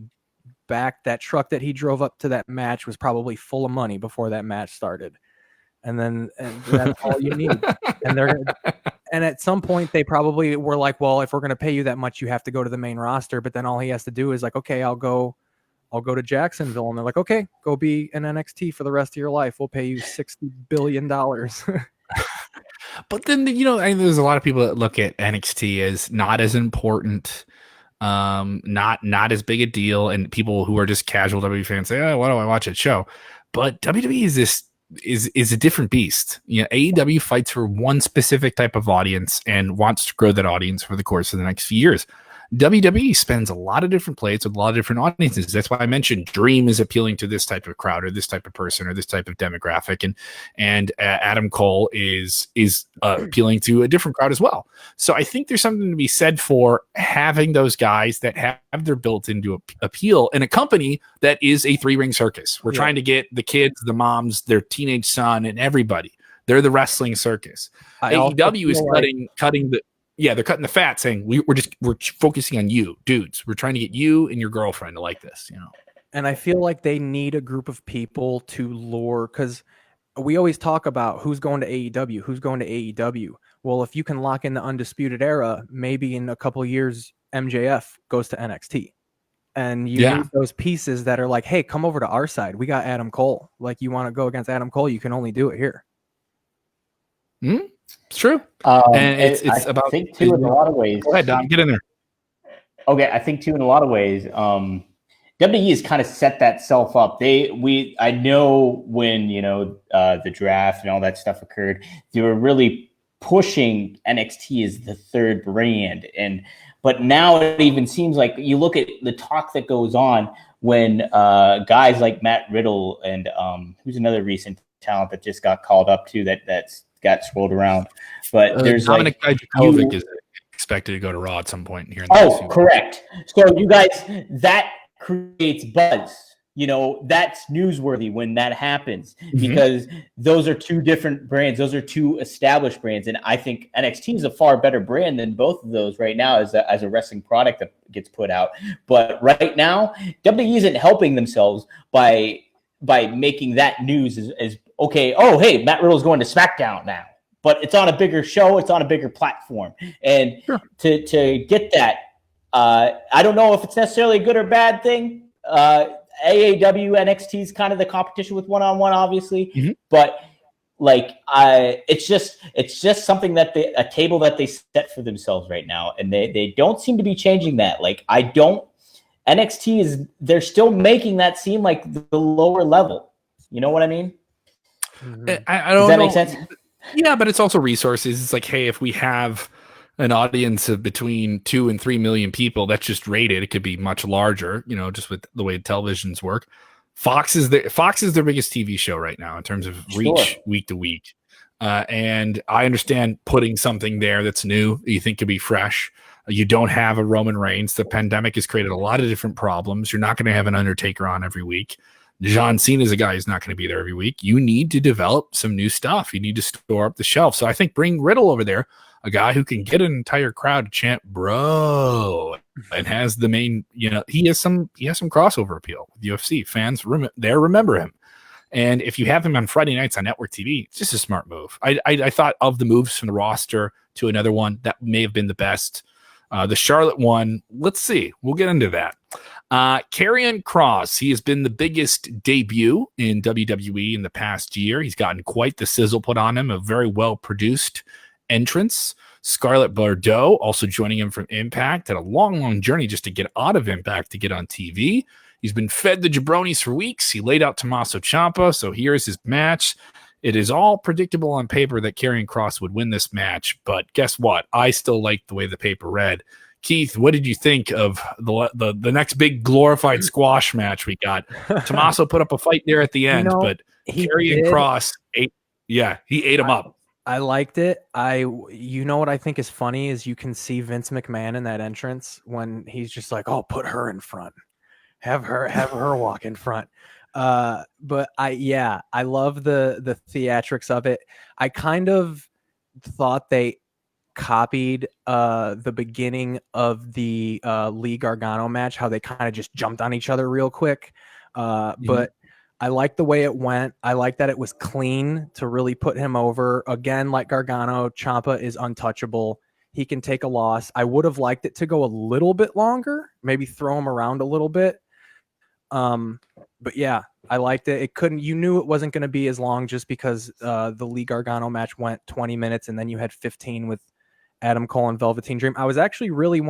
backed that truck that he drove up to that match was probably full of money before that match started. And that's all you need. And at some point they probably were like, well, if we're going to pay you that much, you have to go to the main roster. But then all he has to do is like, okay, I'll go to Jacksonville. And they're like, okay, go be an NXT for the rest of your life. We'll pay you $60 billion. But then, I think there's a lot of people that look at NXT as not as important, not as big a deal, and people who are just casual WWE fans say, "Oh, why do I watch that show?" But WWE is a different beast. AEW fights for one specific type of audience and wants to grow that audience for the course of the next few years. WWE spends a lot of different plates with a lot of different audiences. That's why I mentioned Dream is appealing to this type of crowd or this type of person or this type of demographic, and Adam Cole is appealing to a different crowd as well. So I think there's something to be said for having those guys that have their built-into appeal in a company that is a 3-ring circus. We're trying to get the kids, the moms, their teenage son, and everybody They're the wrestling circus. AEW is cutting the they're cutting the fat, saying we're focusing on you, dudes. We're trying to get you and your girlfriend to like this, you know. And I feel like they need a group of people to lure, because we always talk about who's going to AEW, who's going to AEW. Well, if you can lock in the Undisputed Era, maybe in a couple of years, MJF goes to NXT. And you need those pieces that are like, hey, come over to our side. We got Adam Cole. Like, you want to go against Adam Cole, you can only do it here. It's true. And it's about, I think too, in a lot of ways. Go ahead, Dom, get in there. Okay, I think too, in a lot of ways, WWE has kind of set that self up. I know when, you know, the draft and all that stuff occurred, they were really pushing NXT as the third brand. But now it even seems like you look at the talk that goes on when guys like Matt Riddle and who's another recent talent that just got called up too, that's got swirled around. But there's Dominic Dijakovic is expected to go to Raw at some point here. Correct. So you guys, that creates buzz. You know, that's newsworthy when that happens, because those are two different brands. Those are two established brands. And I think NXT is a far better brand than both of those right now as a wrestling product that gets put out. But right now, WWE isn't helping themselves by making that news as okay, oh, hey, Matt Riddle's going to SmackDown now. But it's on a bigger show. It's on a bigger platform. And to get that, I don't know if it's necessarily a good or bad thing. AAW NXT is kind of the competition with one-on-one, obviously, but like it's just something that a table that they set for themselves right now, and they don't seem to be changing that. Like NXT they're still making that seem like the lower level. You know what I mean? I don't Does that know. make sense? Yeah, but it's also resources. It's like, hey, if we have an audience of between 2 and 3 million people, that's just rated. It could be much larger, you know, just with the way televisions work. Fox is their biggest TV show right now in terms of reach week to week. And I understand putting something there that's new, that you think could be fresh. You don't have a Roman Reigns. The pandemic has created a lot of different problems. You're not going to have an Undertaker on every week. John Cena is a guy who's not going to be there every week. You need to develop some new stuff. You need to store up the shelf. So I think bring Riddle over there, a guy who can get an entire crowd to chant "bro" and has the main, you know, he has some crossover appeal with UFC fans. Remember him, and if you have him on Friday nights on network TV, it's just a smart move. I thought of the moves from the roster to another one that may have been the best. The Charlotte one, let's see. We'll get into that. Karrion Kross, he has been the biggest debut in WWE in the past year. He's gotten quite the sizzle put on him, a very well-produced entrance. Scarlett Bordeaux also joining him from Impact, had a long journey just to get out of Impact to get on TV. He's been fed the jabronis for weeks. He laid out Tommaso Ciampa, so here's his match. It is all predictable on paper that Karrion Kross would win this match, but guess what? I still like the way the paper read. Keith, what did you think of the next big glorified squash match we got? Tommaso put up a fight there at the end, but Karrion Kross ate him up. I liked it. You know what I think is funny is you can see Vince McMahon in that entrance when he's just like, "Oh, put her in front. Have her walk in front." But I love the theatrics of it. I kind of thought they copied the beginning of the Lee Gargano match, how they kind of just jumped on each other real quick. But I like the way it went. I like that it was clean to really put him over. Again, like Gargano, Ciampa is untouchable. He can take a loss. I would have liked it to go a little bit longer, maybe throw him around a little bit. But yeah, I liked it. You knew it wasn't going to be as long just because the Lee Gargano match went 20 minutes and then you had 15 with Adam Cole and Velveteen Dream. I was actually really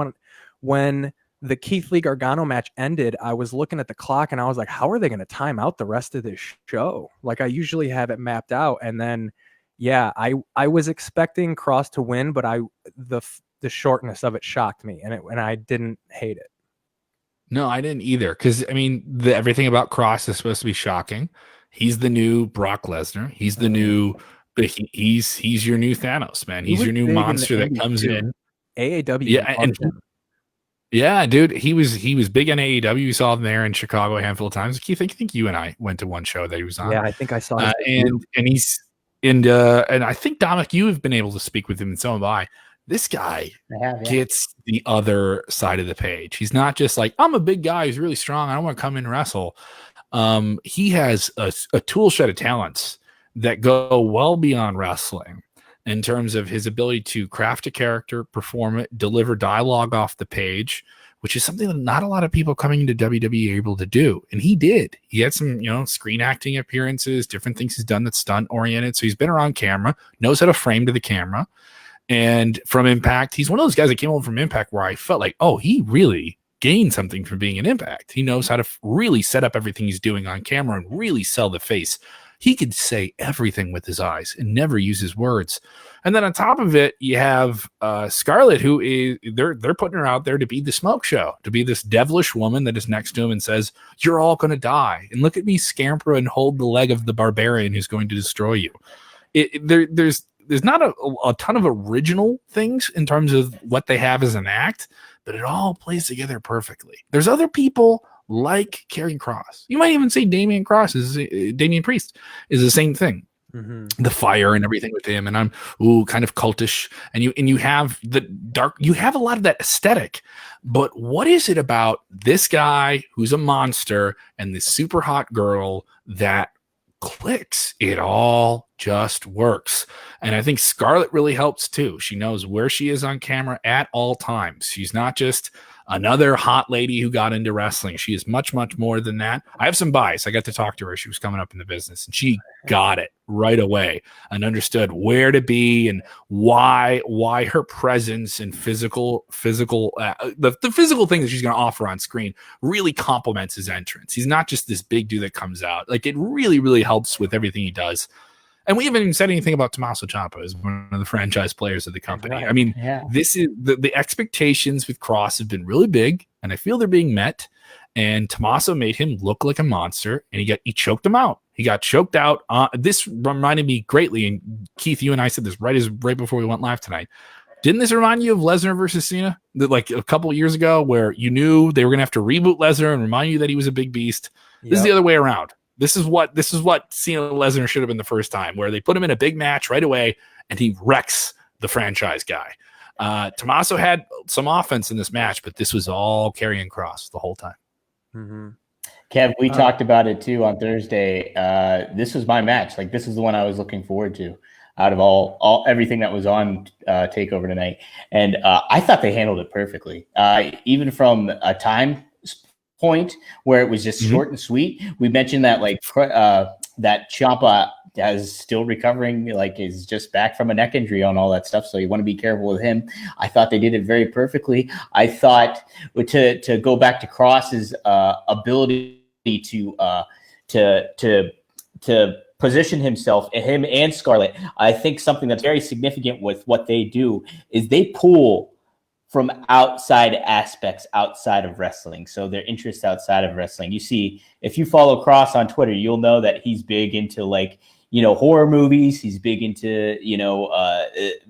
when the Keith Lee Gargano match ended, I was looking at the clock and I was like, how are they going to time out the rest of this show? Like I usually have it mapped out. And then, I was expecting Kross to win, but the shortness of it shocked me and I didn't hate it. No, I didn't either. Because I mean, everything about Kross is supposed to be shocking. He's the new Brock Lesnar. He's the new, but he's your new Thanos, man. He's your new monster that comes in. AAW, yeah, dude. He was big in AEW. You saw him there in Chicago a handful of times. Keith, I think you and I went to one show that he was on. Yeah, I think I saw and And I think, Dominic, you have been able to speak with him, and so have I. This guy gets the other side of the page. He's not just like, I'm a big guy who's really strong, I don't want to come in and wrestle. He has a tool shed of talents that go well beyond wrestling in terms of his ability to craft a character, perform it, deliver dialogue off the page, which is something that not a lot of people coming into WWE are able to do. And he did. He had some, screen acting appearances, different things he's done that's stunt oriented. So he's been around camera, knows how to frame to the camera. And from Impact, he's one of those guys that came over from Impact where I felt like, oh, he really gained something from being in Impact. He knows how to really set up everything he's doing on camera and really sell the face. He could say everything with his eyes and never use his words. And then on top of it, you have Scarlett, who is they're putting her out there to be the smoke show, to be this devilish woman that is next to him and says, "You're all going to die. And look at me scamper and hold the leg of the barbarian who's going to destroy you." There's not a ton of original things in terms of what they have as an act, but it all plays together perfectly. There's other people like Karrion Kross. You might even say Damian Priest is the same thing. Mm-hmm. The fire and everything with him, and I'm kind of cultish, and you have the dark. You have a lot of that aesthetic, but what is it about this guy who's a monster and this super hot girl that clicks? It all just works. And I think Scarlett really helps too. She knows where she is on camera at all times. She's not just another hot lady who got into wrestling. She is much, much more than that. I have some bias. I got to talk to her. She was coming up in the business, and she got it right away and understood where to be and why her presence and the physical thing that she's going to offer on screen really complements his entrance. He's not just this big dude that comes out. Like, it really, really helps with everything he does. And we haven't even said anything about Tommaso Ciampa as one of the franchise players of the company. Right. I mean, This is the expectations with Kross have been really big, and I feel they're being met. And Tommaso made him look like a monster, and he choked him out. He got choked out. This reminded me greatly, and Keith, you and I said this right before we went live tonight. Didn't this remind you of Lesnar versus Cena, like a couple of years ago, where you knew they were going to have to reboot Lesnar and remind you that he was a big beast? Yep. This is the other way around. This is what Cena Lesnar should have been the first time, where they put him in a big match right away, and he wrecks the franchise guy. Tommaso had some offense in this match, but this was all Karrion Kross the whole time. Mm-hmm. Kev, we talked about it too on Thursday. This was my match. Like, this is the one I was looking forward to out of all everything that was on TakeOver tonight. And I thought they handled it perfectly. Even from a time point where it was just short and sweet. We mentioned that that Ciampa is still recovering, is just back from a neck injury on all that stuff. So you want to be careful with him. I thought they did it very perfectly. I thought to go back to Kross's ability to position himself, him and Scarlett. I think something that's very significant with what they do is they pull from outside aspects outside of wrestling. So their interests outside of wrestling. You see, if you follow Kross on Twitter, you'll know that he's big into horror movies. He's big into,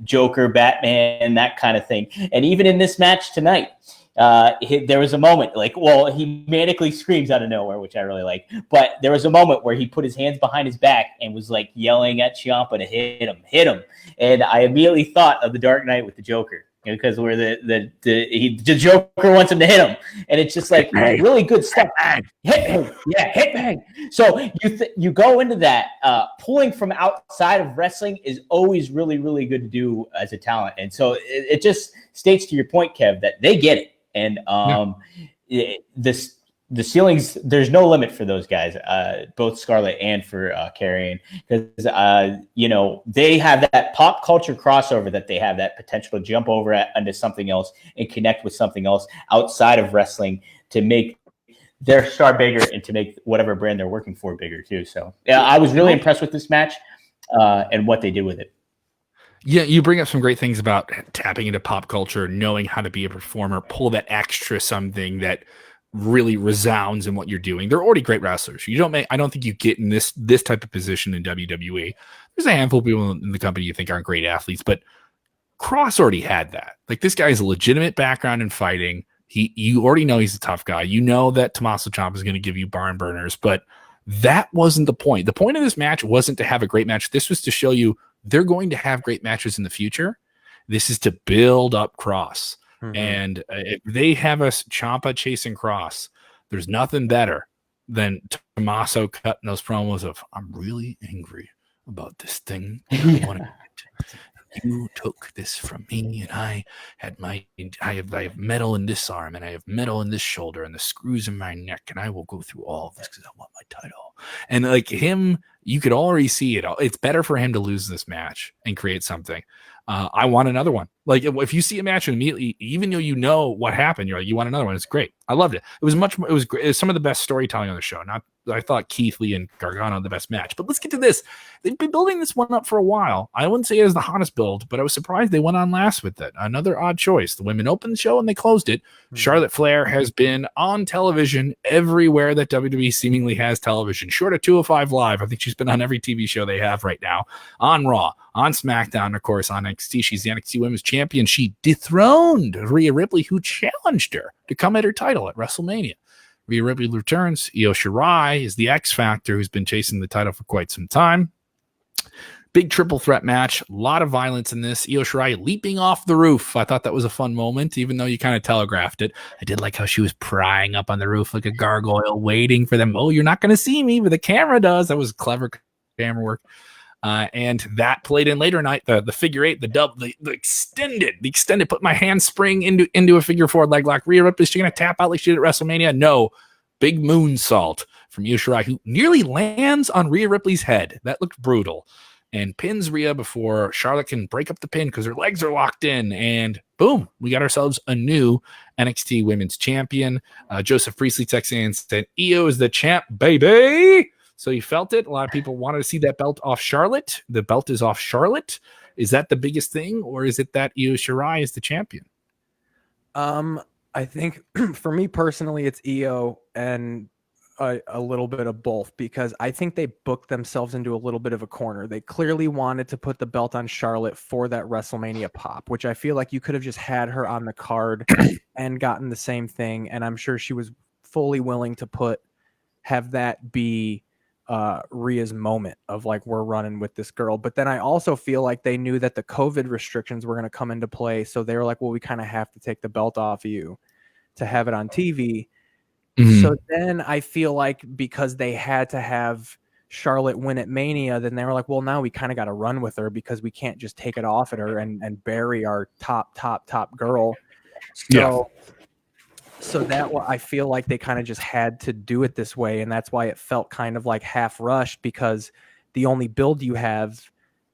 Joker, Batman, that kind of thing. And even in this match tonight, there was a moment he manically screams out of nowhere, which I really like. But there was a moment where he put his hands behind his back and was yelling at Ciampa to hit him. And I immediately thought of The Dark Knight with the Joker. Because where the Joker wants him to hit him, and it's just really good stuff. Hit bang. So you go into that pulling from outside of wrestling is always really, really good to do as a talent, and so it just states to your point, Kev, that they get it, and the ceilings, there's no limit for those guys, both Scarlett and for Karrion, because they have that pop culture crossover, that they have that potential to jump over into something else and connect with something else outside of wrestling to make their star bigger and to make whatever brand they're working for bigger too. So I was really impressed with this match and what they did with it. Yeah, you bring up some great things about tapping into pop culture, knowing how to be a performer, pull that extra something that really resounds in what you're doing. They're already great wrestlers. I don't think you get in this type of position in WWE. There's a handful of people in the company you think aren't great athletes, but Kross already had that. This guy has a legitimate background in fighting. You already know he's a tough guy. You know that Tommaso Ciampa is going to give you barn burners, but That wasn't the point. The point of this match wasn't to have a great match. This was to show you they're going to have great matches in the future. This is to build up Kross. And if they have us Ciampa chasing Kross, there's nothing better than Tommaso cutting those promos of, I'm really angry about this thing. You took this from me, and I have metal in this arm, and I have metal in this shoulder, and the screws in my neck, and I will go through all of this because I want my title. And like him, you could already see it. It's better for him to lose this match and create something. I want another one. Like if you see a match and immediately, even though you know what happened, you're like, you want another one. It's great. I loved it. It was much more. It was great. It was some of the best storytelling on the show. I thought Keith Lee and Gargano the best match. But let's get to this. They've been building this one up for a while. I wouldn't say it was the hottest build, but I was surprised they went on last with it. Another odd choice. The women opened the show and they closed it. Charlotte Flair has been on television everywhere that WWE seemingly has television. Short of 205 Live, I think she's been on every TV show they have right now. On Raw, on SmackDown, of course, on NXT. She's the NXT Women's Champion. She dethroned Rhea Ripley, who challenged her to come at her title at WrestleMania. Rhea Ripley returns. Io Shirai is the X Factor who's been chasing the title for quite some time. Big triple threat match. A lot of violence in this. Io Shirai leaping off the roof. I thought that was a fun moment, even though you kind of telegraphed it. I did like how she was prying up on the roof like a gargoyle, waiting for them. Oh, you're not going to see me, but the camera does. That was clever camera work. And that played in later night, the figure eight, the dub, the extended, put my handspring into a figure four leg lock. Rhea Ripley, is she going to tap out like she did at WrestleMania? No. Big moonsault from Io Shirai, who nearly lands on Rhea Ripley's head. That looked brutal. And pins Rhea before Charlotte can break up the pin because her legs are locked in. And boom, we got ourselves a new NXT Women's Champion. Joseph Priestley texted in and said, Io is the champ, baby. So you felt it. A lot of people wanted to see that belt off Charlotte. The belt is off Charlotte. Is that the biggest thing, or is it that Io Shirai is the champion? I think for me personally, it's Io and a little bit of both, because I think they booked themselves into a little bit of a corner. They clearly wanted to put the belt on Charlotte for that WrestleMania pop, which I feel like you could have just had her on the card and gotten the same thing. And I'm sure she was fully willing to have that be Rhea's moment of like, we're running with this girl. But then I also feel like they knew that the COVID restrictions were going to come into play. So they were like, well, we kind of have to take the belt off you to have it on TV. So then I feel like because they had to have Charlotte win at Mania, then they were like, well, now we kind of got to run with her because we can't just take it off at her and bury our top girl. So that I feel like they kind of just had to do it this way. And that's why it felt kind of like half rushed, because the only build you have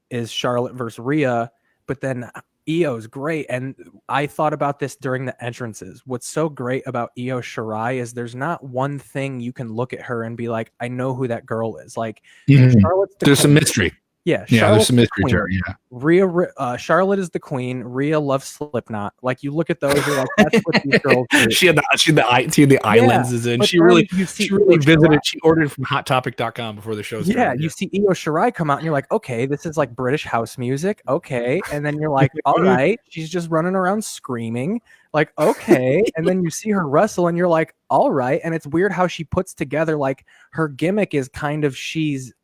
is Charlotte versus Rhea, but then Io's great. And I thought about this during the entrances. What's so great about Io Shirai is there's not one thing you can look at her and be like, I know who that girl is. Like Charlotte's there's some mystery. Yeah, there's some mystery to her. Yeah, Rhea, Charlotte is the queen. Rhea loves Slipknot. Like you look at those, you're like, that's what these girls do. she had the eye lenses in. She really visited. She ordered from HotTopic.com before the show started. Yeah, you see Io Shirai come out, and you're like, okay, this is like British house music. Okay, and then you're like, all right, she's just running around screaming. Like, okay, and then you see her wrestle, and you're like, all right. And it's weird how she puts together, like, her gimmick is kind of she's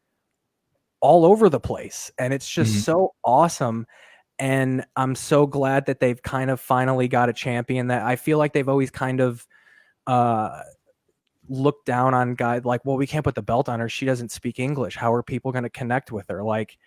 all over the place, and it's just so awesome. And I'm so glad that they've kind of finally got a champion that I feel like they've always kind of looked down on guys like, well, we can't put the belt on her, she doesn't speak English, how are people going to connect with her? Like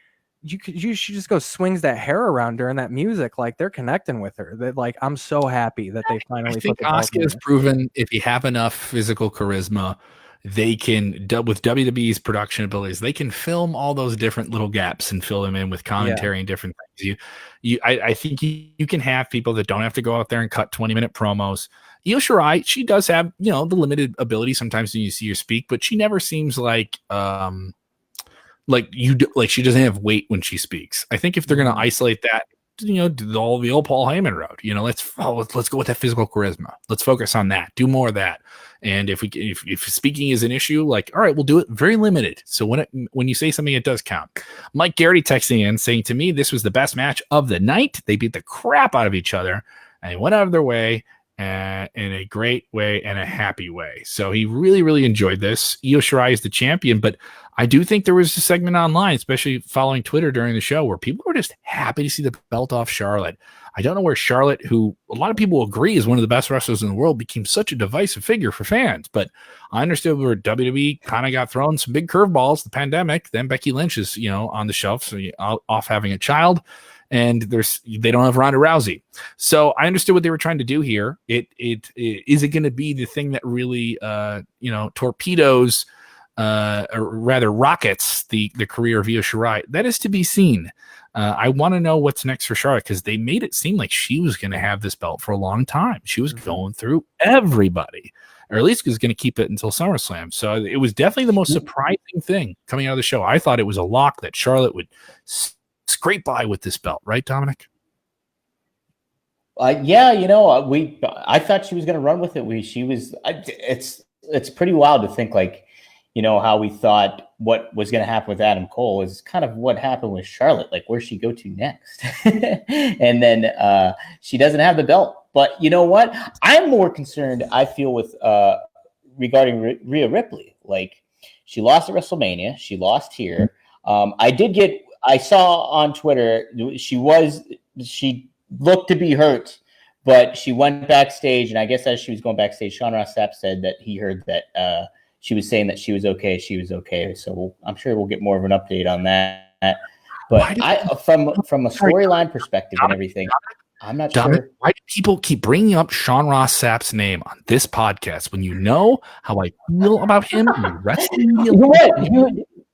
she just goes swings that hair around during that music, like they're connecting with her. That, like, I'm so happy that they finally I think Asuka has proven if you have enough physical charisma, they can, with WWE's production abilities, they can film all those different little gaps and fill them in with commentary and different things. I think you can have people that don't have to go out there and cut 20-minute promos. Io Shirai, she does have, the limited ability sometimes when you see her speak, but she never seems like she doesn't have weight when she speaks. I think if they're going to isolate that, do the old Paul Heyman road. Let's go with that physical charisma. Let's focus on that. Do more of that. And if speaking is an issue, like, all right, we'll do it very limited. So when you say something, it does count. Mike Garrity texting in saying, to me, this was the best match of the night. They beat the crap out of each other and they went out of their way in a great way and a happy way. So he really, really enjoyed this. Io Shirai is the champion, but I do think there was a segment online, especially following Twitter during the show, where people were just happy to see the belt off Charlotte. I don't know where Charlotte, who a lot of people agree is one of the best wrestlers in the world, became such a divisive figure for fans. But I understood where WWE kind of got thrown some big curveballs, the pandemic. Then Becky Lynch is, on the shelf, so off having a child. And they don't have Ronda Rousey. So I understood what they were trying to do here. Is it going to be the thing that really, torpedoes, or rather rockets the career of Io Shirai? That is to be seen. I want to know what's next for Charlotte, because they made it seem like she was going to have this belt for a long time. She was going through everybody, or at least was going to keep it until SummerSlam. So it was definitely the most surprising thing coming out of the show. I thought it was a lock that Charlotte would scrape by with this belt, right, Dominic? I thought she was going to run with it. It's pretty wild to think, like, how we thought what was going to happen with Adam Cole is kind of what happened with Charlotte. Like, where's she go to next? And then she doesn't have the belt. But you know what? I'm more concerned, I feel, with regarding Rhea Ripley. Like, she lost at WrestleMania. She lost here. I saw on Twitter she looked to be hurt, but she went backstage, and I guess as she was going backstage, Sean Ross Sapp said that he heard that she was saying that she was okay. She was okay. So I'm sure we'll get more of an update on that. But from a storyline perspective and everything, I'm not sure. Why do people keep bringing up Sean Ross Sapp's name on this podcast when you know how I feel about him in wrestling?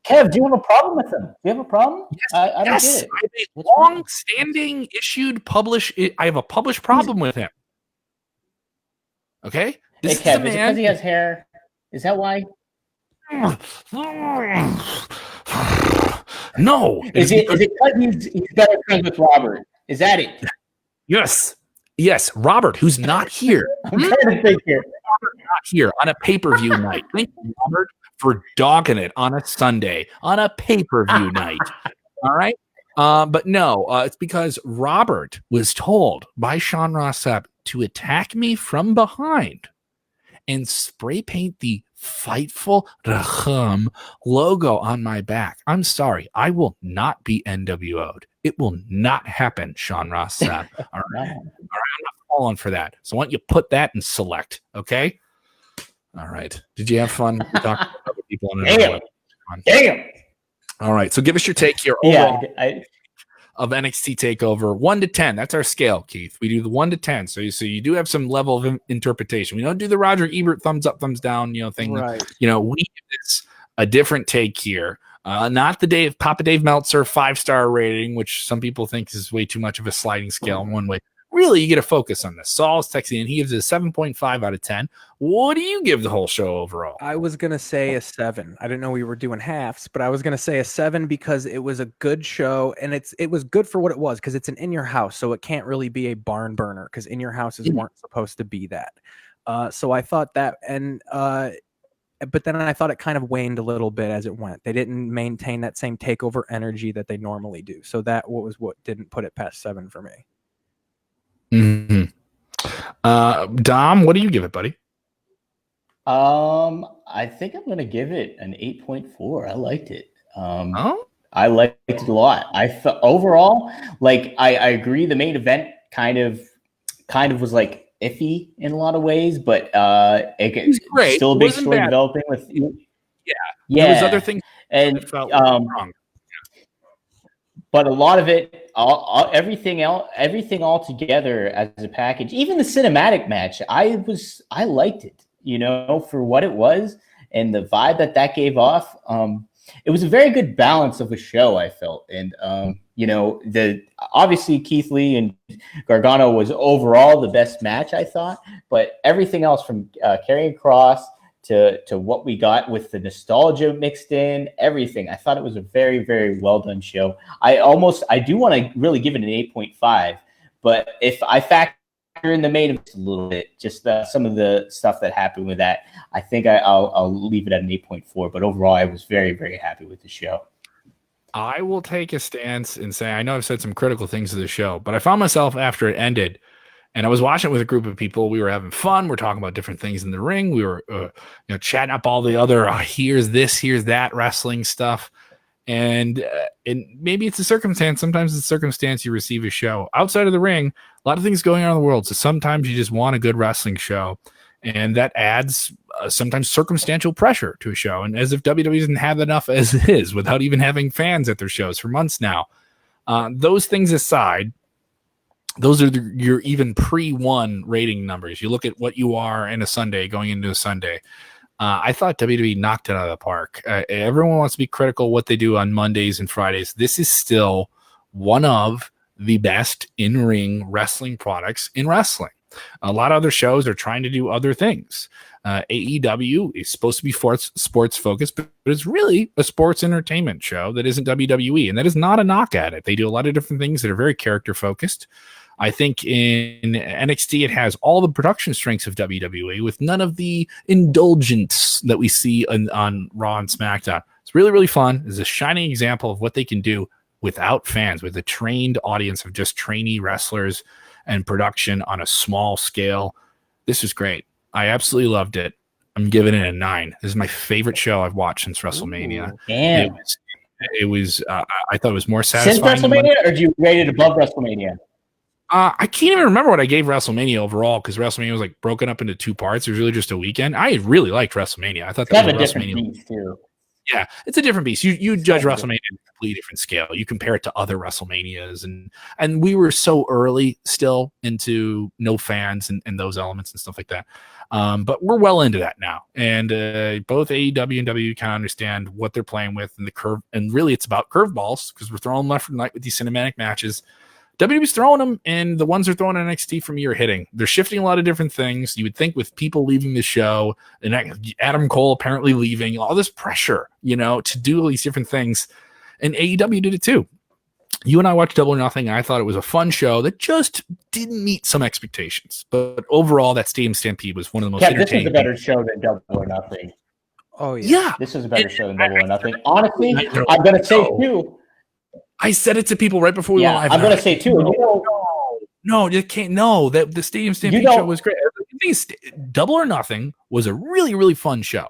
Kev, do you have a problem with him? Do you have a problem? Yes, I don't get it. I have a long-standing, I have a published problem with him. Okay? This Kev, is it because he has hair? Is that why? No. Is it because he's better friends with Robert? Is that it? Yes, Robert, who's not here. I'm trying to think here. Robert not here on a pay-per-view night. Thank you, Robert, for dogging it on a Sunday on a pay-per-view night. All right? But no, it's because Robert was told by Sean Ross Sapp to attack me from behind and spray paint the Fightful Raham logo on my back. I'm sorry. I will not be NWO'd. It will not happen, Sean Ross Sapp. All right. I'm not falling for that. So why don't you put that in select, okay? All right. Did you have fun talking to other people? Damn. All right. So give us your take here overall of NXT TakeOver 1 to 10. That's our scale, Keith. We do the 1 to 10. So you do have some level of interpretation. We don't do the Roger Ebert thumbs up, thumbs down, thing. Right. We give this a different take here. Not the Papa Dave Meltzer 5-star rating, which some people think is way too much of a sliding scale in one way. Really, you get to focus on this. Saul's texting in. He gives it a 7.5 out of 10. What do you give the whole show overall? I was going to say a 7. I didn't know we were doing halves, but I was going to say a 7 because it was a good show, and it was good for what it was, because it's an in-your-house, so it can't really be a barn burner, because in-your-houses weren't supposed to be that. So I thought that, and but then I thought it kind of waned a little bit as it went. They didn't maintain that same takeover energy that they normally do. So that was what didn't put it past 7 for me. Mm-hmm. Dom, what do you give it, buddy? I think I'm going to give it an 8.4. I liked it. I liked it a lot. I thought overall, like, I agree. The main event kind of was like iffy in a lot of ways, but it's great. Still a big story developing with. Yeah. There was other things and that felt wrong. But a lot of it, everything all together as a package, even the cinematic match, I liked it, for what it was and the vibe that gave off. It was a very good balance of a show, I felt. And, obviously Keith Lee and Gargano was overall the best match, I thought. But everything else from Karrion Kross to what we got with the nostalgia mixed in, everything. I thought it was a very, very well done show. I do want to really give it an 8.5, but if I factor in the main event a little bit, just some of the stuff that happened with that, I think I'll leave it at an 8.4. But overall, I was very, very happy with the show. I will take a stance and say, I know I've said some critical things to the show, but I found myself after it ended And I was watching it with a group of people. We were having fun. We're talking about different things in the ring. We were, chatting up all the other here's this, here's that wrestling stuff. And maybe it's a circumstance. Sometimes it's a circumstance you receive a show outside of the ring. A lot of things going on in the world. So sometimes you just want a good wrestling show, and that adds sometimes circumstantial pressure to a show. And as if WWE doesn't have enough as it is, without even having fans at their shows for months now. Those things aside, those are your even pre-1 rating numbers. You look at what you are in a Sunday going into a Sunday. I thought WWE knocked it out of the park. Everyone wants to be critical of what they do on Mondays and Fridays. This is still one of the best in-ring wrestling products in wrestling. A lot of other shows are trying to do other things. AEW is supposed to be sports focused, but it's really a sports entertainment show that isn't WWE, and that is not a knock at it. They do a lot of different things that are very character focused. I think in NXT, it has all the production strengths of WWE with none of the indulgence that we see on Raw and SmackDown. It's really, really fun. It's a shining example of what they can do without fans, with a trained audience of just trainee wrestlers and production on a small scale. This is great. I absolutely loved it. I'm giving it a 9. This is my favorite show I've watched since WrestleMania. Ooh, damn. It was I thought it was more satisfying. Since WrestleMania, or did you rate it above WrestleMania? I can't even remember what I gave WrestleMania overall, because WrestleMania was like broken up into 2 parts. It was really just a weekend. I really liked WrestleMania. I thought that was WrestleMania beast too. Yeah, it's a different beast. You judge WrestleMania at a completely different scale. You compare it to other WrestleManias, and we were so early still into no fans and those elements and stuff like that. But we're well into that now, and both AEW and WWE kind of understand what they're playing with and the curve. And really, it's about curveballs, because we're throwing left and right with these cinematic matches. WWE's throwing them, and the ones they're throwing in NXT from you are hitting. They're shifting a lot of different things. You would think with people leaving the show, and Adam Cole apparently leaving, all this pressure, to do all these different things. And AEW did it too. You and I watched Double or Nothing, and I thought it was a fun show that just didn't meet some expectations. But overall, that Stadium Stampede was one of the most entertaining. This is a better show than Double or Nothing. Oh, yeah. This is a better show than Double or Nothing. Honestly, I'm going to say too. I said it to people right before we went live. I'm going to say too. No, you can't. No, that the Stadium Stampede show was great. Double or Nothing was a really, really fun show,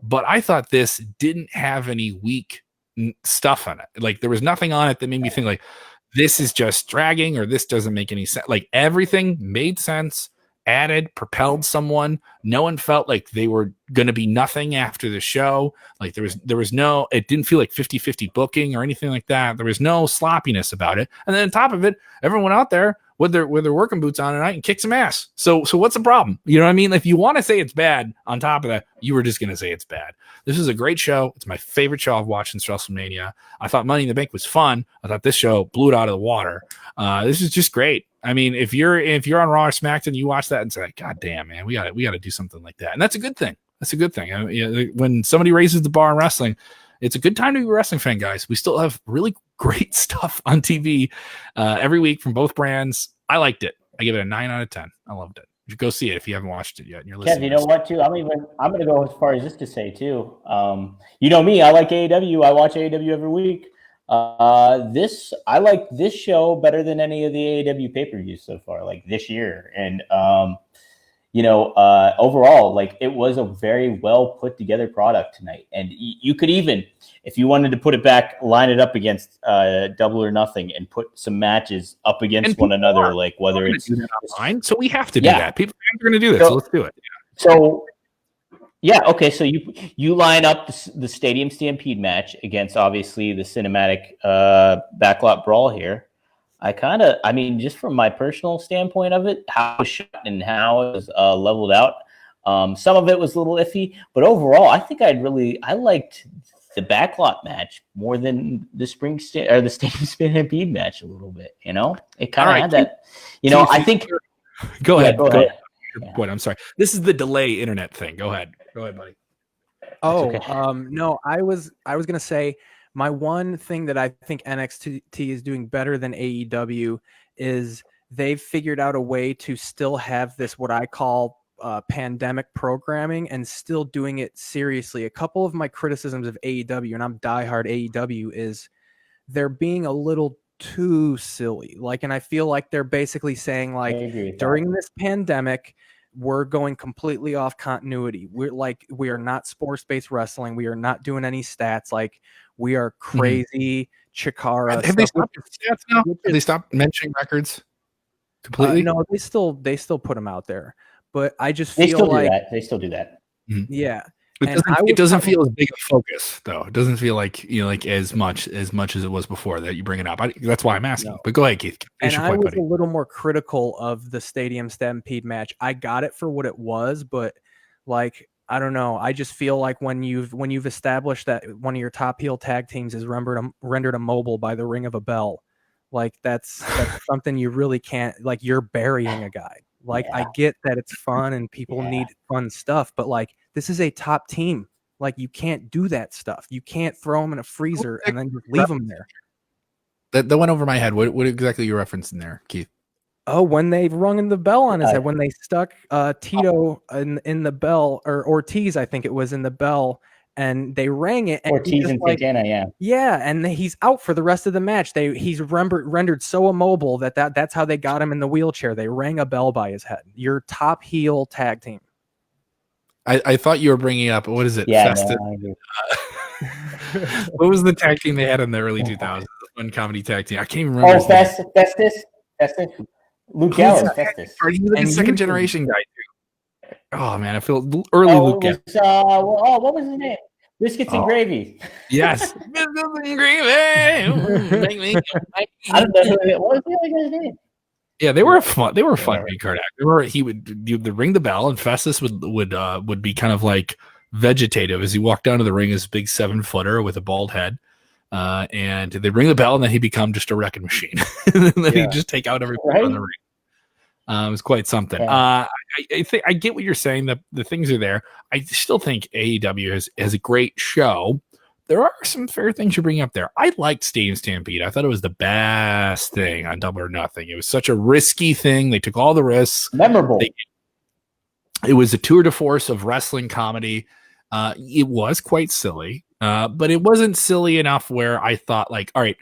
but I thought this didn't have any weak stuff on it. Like, there was nothing on it that made me think like this is just dragging or this doesn't make any sense. Like, everything made sense, added, propelled someone. No one felt like they were going to be nothing after the show. Like, there was no, it didn't feel like 50-50 booking or anything like that. There was no sloppiness about it. And then on top of it, everyone out there with their working boots on tonight and kick some ass. So what's the problem? You know what I mean? If you want to say it's bad on top of that, you were just going to say it's bad. This is a great show. It's my favorite show I've watched since WrestleMania. I thought Money in the Bank was fun. I thought this show blew it out of the water. This is just great. I mean, if you're on Raw or SmackDown, you watch that and say, God damn, man, we got to do something like that. And that's a good thing. That's a good thing. I mean, when somebody raises the bar in wrestling, it's a good time to be a wrestling fan, guys. We still have really great stuff on TV every week from both brands. I liked it. I give it a 9 out of 10. I loved it. You go see it if you haven't watched it yet. And you're listening. Kev, you know what? Too, I'm going to go as far as this to say too. You know me. I like AEW. I watch AEW every week. I like this show better than any of the AEW pay-per-views so far, like this year. And overall, like, it was a very well put together product tonight. And you could even, if you wanted to put it back, line it up against Double or Nothing and put some matches up against one another, like whether it's online. So we have to do that. People are going to do this. So let's do it. So. Yeah. Okay. So you line up the Stadium Stampede match against obviously the cinematic backlot brawl here. I mean, just from my personal standpoint of it, how it was shot and how it was leveled out. Some of it was a little iffy, but overall, I think I liked the backlot match more than the the Stadium Stampede match a little bit. It kind of had that. I think. Go ahead. Go ahead. What? I'm sorry. This is the delay internet thing. Go ahead, buddy. Oh, okay. No, I was gonna say my one thing that I think NXT is doing better than AEW is they've figured out a way to still have this what I call pandemic programming and still doing it seriously. A couple of my criticisms of AEW, and I'm diehard AEW, is they're being a little too silly. Like, and I feel like they're basically saying, like, during this pandemic, we're going completely off continuity. We are not sports-based wrestling. We are not doing any stats. Like, we are crazy Chikara. Have they stopped stats now? Have they stopped mentioning records completely? No, they still put them out there. But I just feel they still do that. Yeah. It doesn't feel as big a focus, though. It doesn't feel like like as much as it was before that you bring it up. That's why I'm asking. No. But go ahead, Keith. And I was a little more critical of the Stadium Stampede match. I got it for what it was, but like, I don't know. I just feel like when you've established that one of your top heel tag teams is rendered immobile by the ring of a bell, like that's something you really can't. Like, you're burying a guy. Like, I get that it's fun and people need fun stuff, but like, this is a top team. Like, you can't do that stuff. You can't throw them in a freezer and then just leave them there. That went over my head. What exactly are you referencing there, Keith? Oh, when they rung in the bell on his head, when they stuck Tito in the bell, or Ortiz, I think it was, in the bell, and they rang it. And Ortiz and Santana, yeah, and he's out for the rest of the match. He's rendered so immobile that's how they got him in the wheelchair. They rang a bell by his head. Your top heel tag team. I thought you were bringing up, what is it? Yeah, Festus. What was the tag team they had in the early 2000s? One comedy tag team. I can't even remember. Oh, Festus. Luke Gallows, Festus. He's like a second generation guy too. Oh man, I feel early Luke Gallows. What was his name? Biscuits and Gravy. Yes. Biscuits and Gravy. I don't know who it was. What was his name? Yeah, they were fun. They were fun mid-card act. He would ring the bell, and Festus would be kind of like vegetative as he walked down to the ring, his big 7-footer with a bald head, and they'd ring the bell, and then he'd become just a wrecking machine, and then he'd just take out everybody on the ring. It was quite something. I think I get what you're saying. That the things are there. I still think AEW has a great show. There are some fair things you're bringing up there. I liked Stadium Stampede. I thought it was the best thing on Double or Nothing. It was such a risky thing. They took all the risks. Memorable. It was a tour de force of wrestling comedy. It was quite silly, but it wasn't silly enough where I thought, like, all right,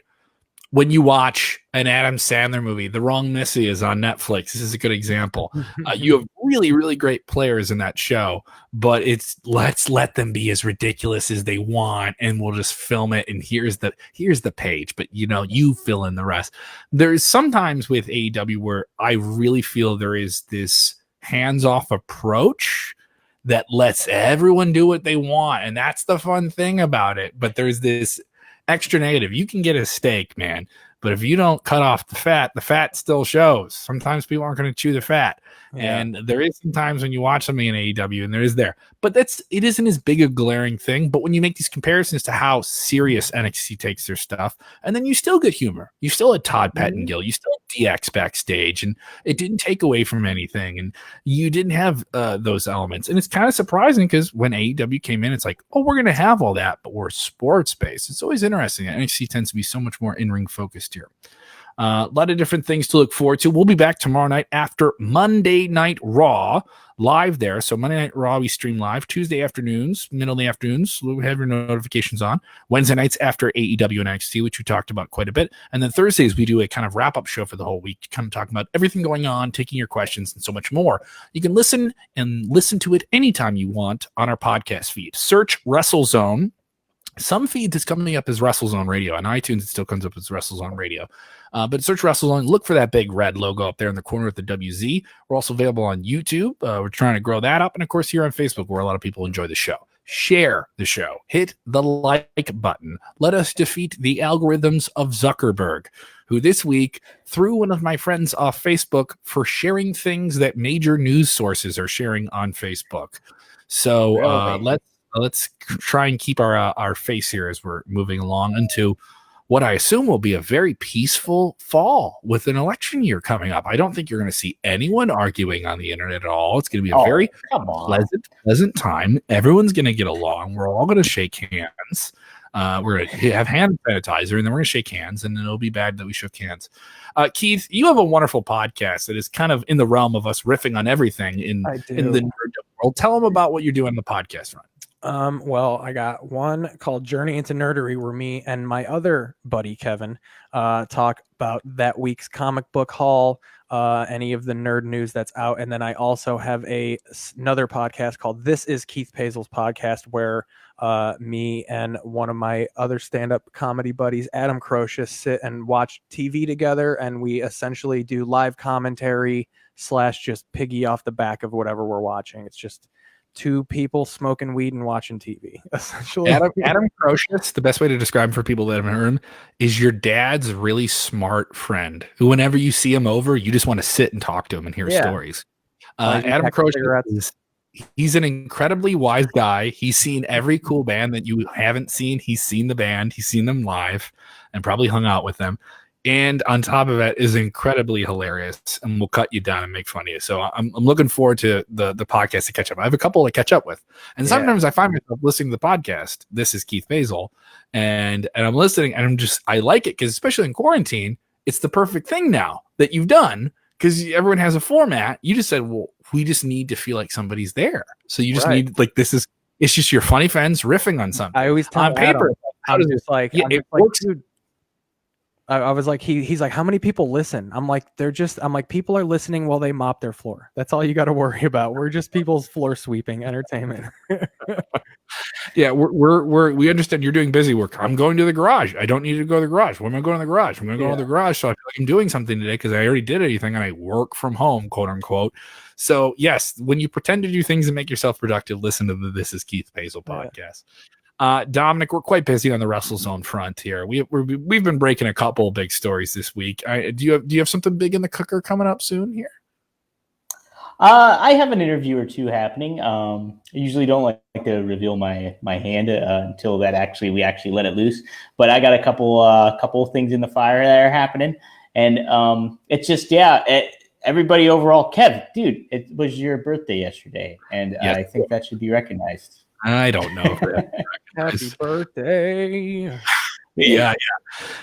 when you watch an Adam Sandler movie, The Wrong Missy is on Netflix. This is a good example. You have really, really great players in that show, but let's let them be as ridiculous as they want, and we'll just film it. And here's the page, but you fill in the rest. There's sometimes with AEW where I really feel there is this hands-off approach that lets everyone do what they want, and that's the fun thing about it. But there's this extra negative. You can get a steak, man, but if you don't cut off the fat still shows. Sometimes people aren't going to chew the fat. And there is some times when you watch something in AEW and there is there, but it isn't as big a glaring thing. But when you make these comparisons to how serious NXT takes their stuff, and then you still get humor, you still had Todd Pettengill, you still had DX backstage, and it didn't take away from anything, and you didn't have those elements. And it's kind of surprising because when AEW came in, it's like, oh, we're going to have all that, but we're sports based. It's always interesting. NXT tends to be so much more in-ring focused here. A lot of different things to look forward to. We'll be back tomorrow night after Monday Night Raw live there. So Monday Night Raw, we stream live. Tuesday afternoons, middle of the afternoons, we'll have your notifications on. Wednesday nights after AEW and NXT, which we talked about quite a bit. And then Thursdays, we do a kind of wrap-up show for the whole week, kind of talking about everything going on, taking your questions, and so much more. You can listen to it anytime you want on our podcast feed. Search WrestleZone. Some feeds it's coming up as WrestleZone Radio. On iTunes, it still comes up as WrestleZone Radio. But search WrestleZone. Look for that big red logo up there in the corner with the WZ. We're also available on YouTube. We're trying to grow that up. And, of course, here on Facebook, where a lot of people enjoy the show. Share the show. Hit the like button. Let us defeat the algorithms of Zuckerberg, who this week threw one of my friends off Facebook for sharing things that major news sources are sharing on Facebook. So let's try and keep our face here as we're moving along into what I assume will be a very peaceful fall with an election year coming up. I don't think you're going to see anyone arguing on the internet at all. It's going to be a very pleasant time. Everyone's going to get along. We're all going to shake hands. We're going to have hand sanitizer, and then we're going to shake hands, and it'll be bad that we shook hands. Keith, you have a wonderful podcast that is kind of in the realm of us riffing on everything in the nerd world. Tell them about what you're doing on the podcast front. Well, I got one called Journey into Nerdery, where me and my other buddy Kevin talk about that week's comic book haul, any of the nerd news that's out, and then I also have another podcast called This Is Keith Pazel's Podcast, where me and one of my other stand-up comedy buddies, Adam Kross, sit and watch TV together, and we essentially do live commentary / just piggy off the back of whatever we're watching. It's just two people smoking weed and watching TV, essentially. Adam Kross, the best way to describe him for people that haven't heard him, is your dad's really smart friend who, whenever you see him over, you just want to sit and talk to him and hear stories. Adam Kross, he's an incredibly wise guy. He's seen every cool band that you haven't seen. He's seen the band. He's seen them live and probably hung out with them. And on top of it, is incredibly hilarious and will cut you down and make fun of you. So I'm looking forward to the podcast to catch up. I have a couple to catch up with. And sometimes I find myself listening to the podcast. This is Keith Pazel. And I'm listening and I like it because especially in quarantine, it's the perfect thing now that you've done because everyone has a format. You just said, well, we just need to feel like somebody's there. So you just need it's just your funny friends riffing on something. I always tell on paper. I was just like, dude, I was like, he's like, how many people listen? I'm like, people are listening while they mop their floor. That's all you got to worry about. We're just people's floor sweeping entertainment. Yeah, we understand you're doing busy work. I'm going to the garage. I don't need to go to the garage. When am I going to the garage? I'm going to go to the garage. So I feel like I'm doing something today because I already did anything and I work from home, quote unquote. So yes, when you pretend to do things and make yourself productive, listen to the This Is Keith Pazel podcast. Dominic, we're quite busy on the WrestleZone front here. We've been breaking a couple big stories this week. Do you have something big in the cooker coming up soon here? I have an interview or two happening. I usually don't like to reveal my hand until we actually let it loose. But I got a couple things in the fire that are happening, and it's just everybody overall. Kev, dude, it was your birthday yesterday, and I think that should be recognized. I don't know. Happy birthday. Yeah.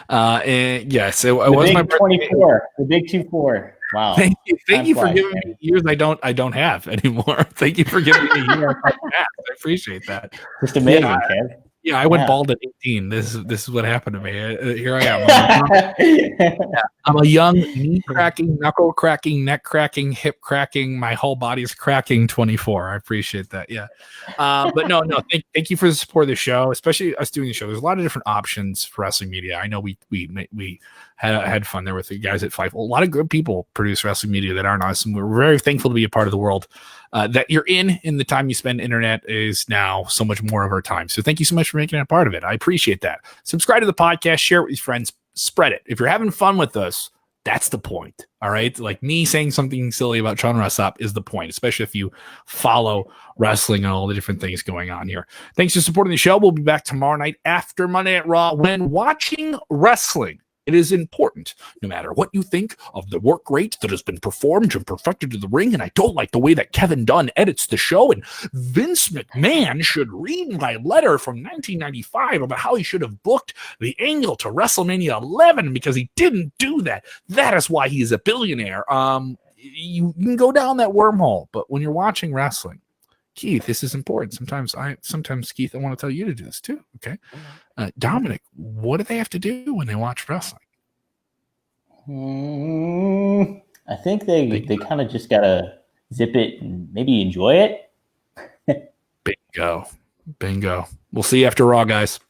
Yes, it was my birthday. 24, the big 2-4. Wow. Thank you for giving me years I don't have anymore. Thank you for giving me years I don't have. I appreciate that. Just amazing, Kev. Yeah, I went bald at 18. This is what happened to me. Here I am. I'm a young knee cracking, knuckle cracking, neck cracking, hip cracking. My whole body is cracking 24. I appreciate that. Yeah. But no. Thank you for the support of the show, especially us doing the show. There's a lot of different options for wrestling media. I know we had fun there with the guys at Five. A lot of good people produce wrestling media that aren't us, and we're very thankful to be a part of the world that you're in the time you spend. Internet is now so much more of our time. So thank you so much for making it a part of it. I appreciate that. Subscribe to the podcast, share it with your friends, spread it. If you're having fun with us, that's the point. All right. Like me saying something silly about Sean Ross Sapp is the point, especially if you follow wrestling and all the different things going on here. Thanks for supporting the show. We'll be back tomorrow night after Monday Night Raw. When watching wrestling, it is important, no matter what you think of the work rate that has been performed and perfected to the ring. And I don't like the way that Kevin Dunn edits the show. And Vince McMahon should read my letter from 1995 about how he should have booked the angle to WrestleMania 11 because he didn't do that. That is why he is a billionaire. You can go down that wormhole, but when you're watching wrestling, Keith, this is important. Sometimes Keith, I want to tell you to do this too. Okay. Dominic, what do they have to do when they watch wrestling? I think they kind of just got to zip it and maybe enjoy it. Bingo. We'll see you after Raw, guys.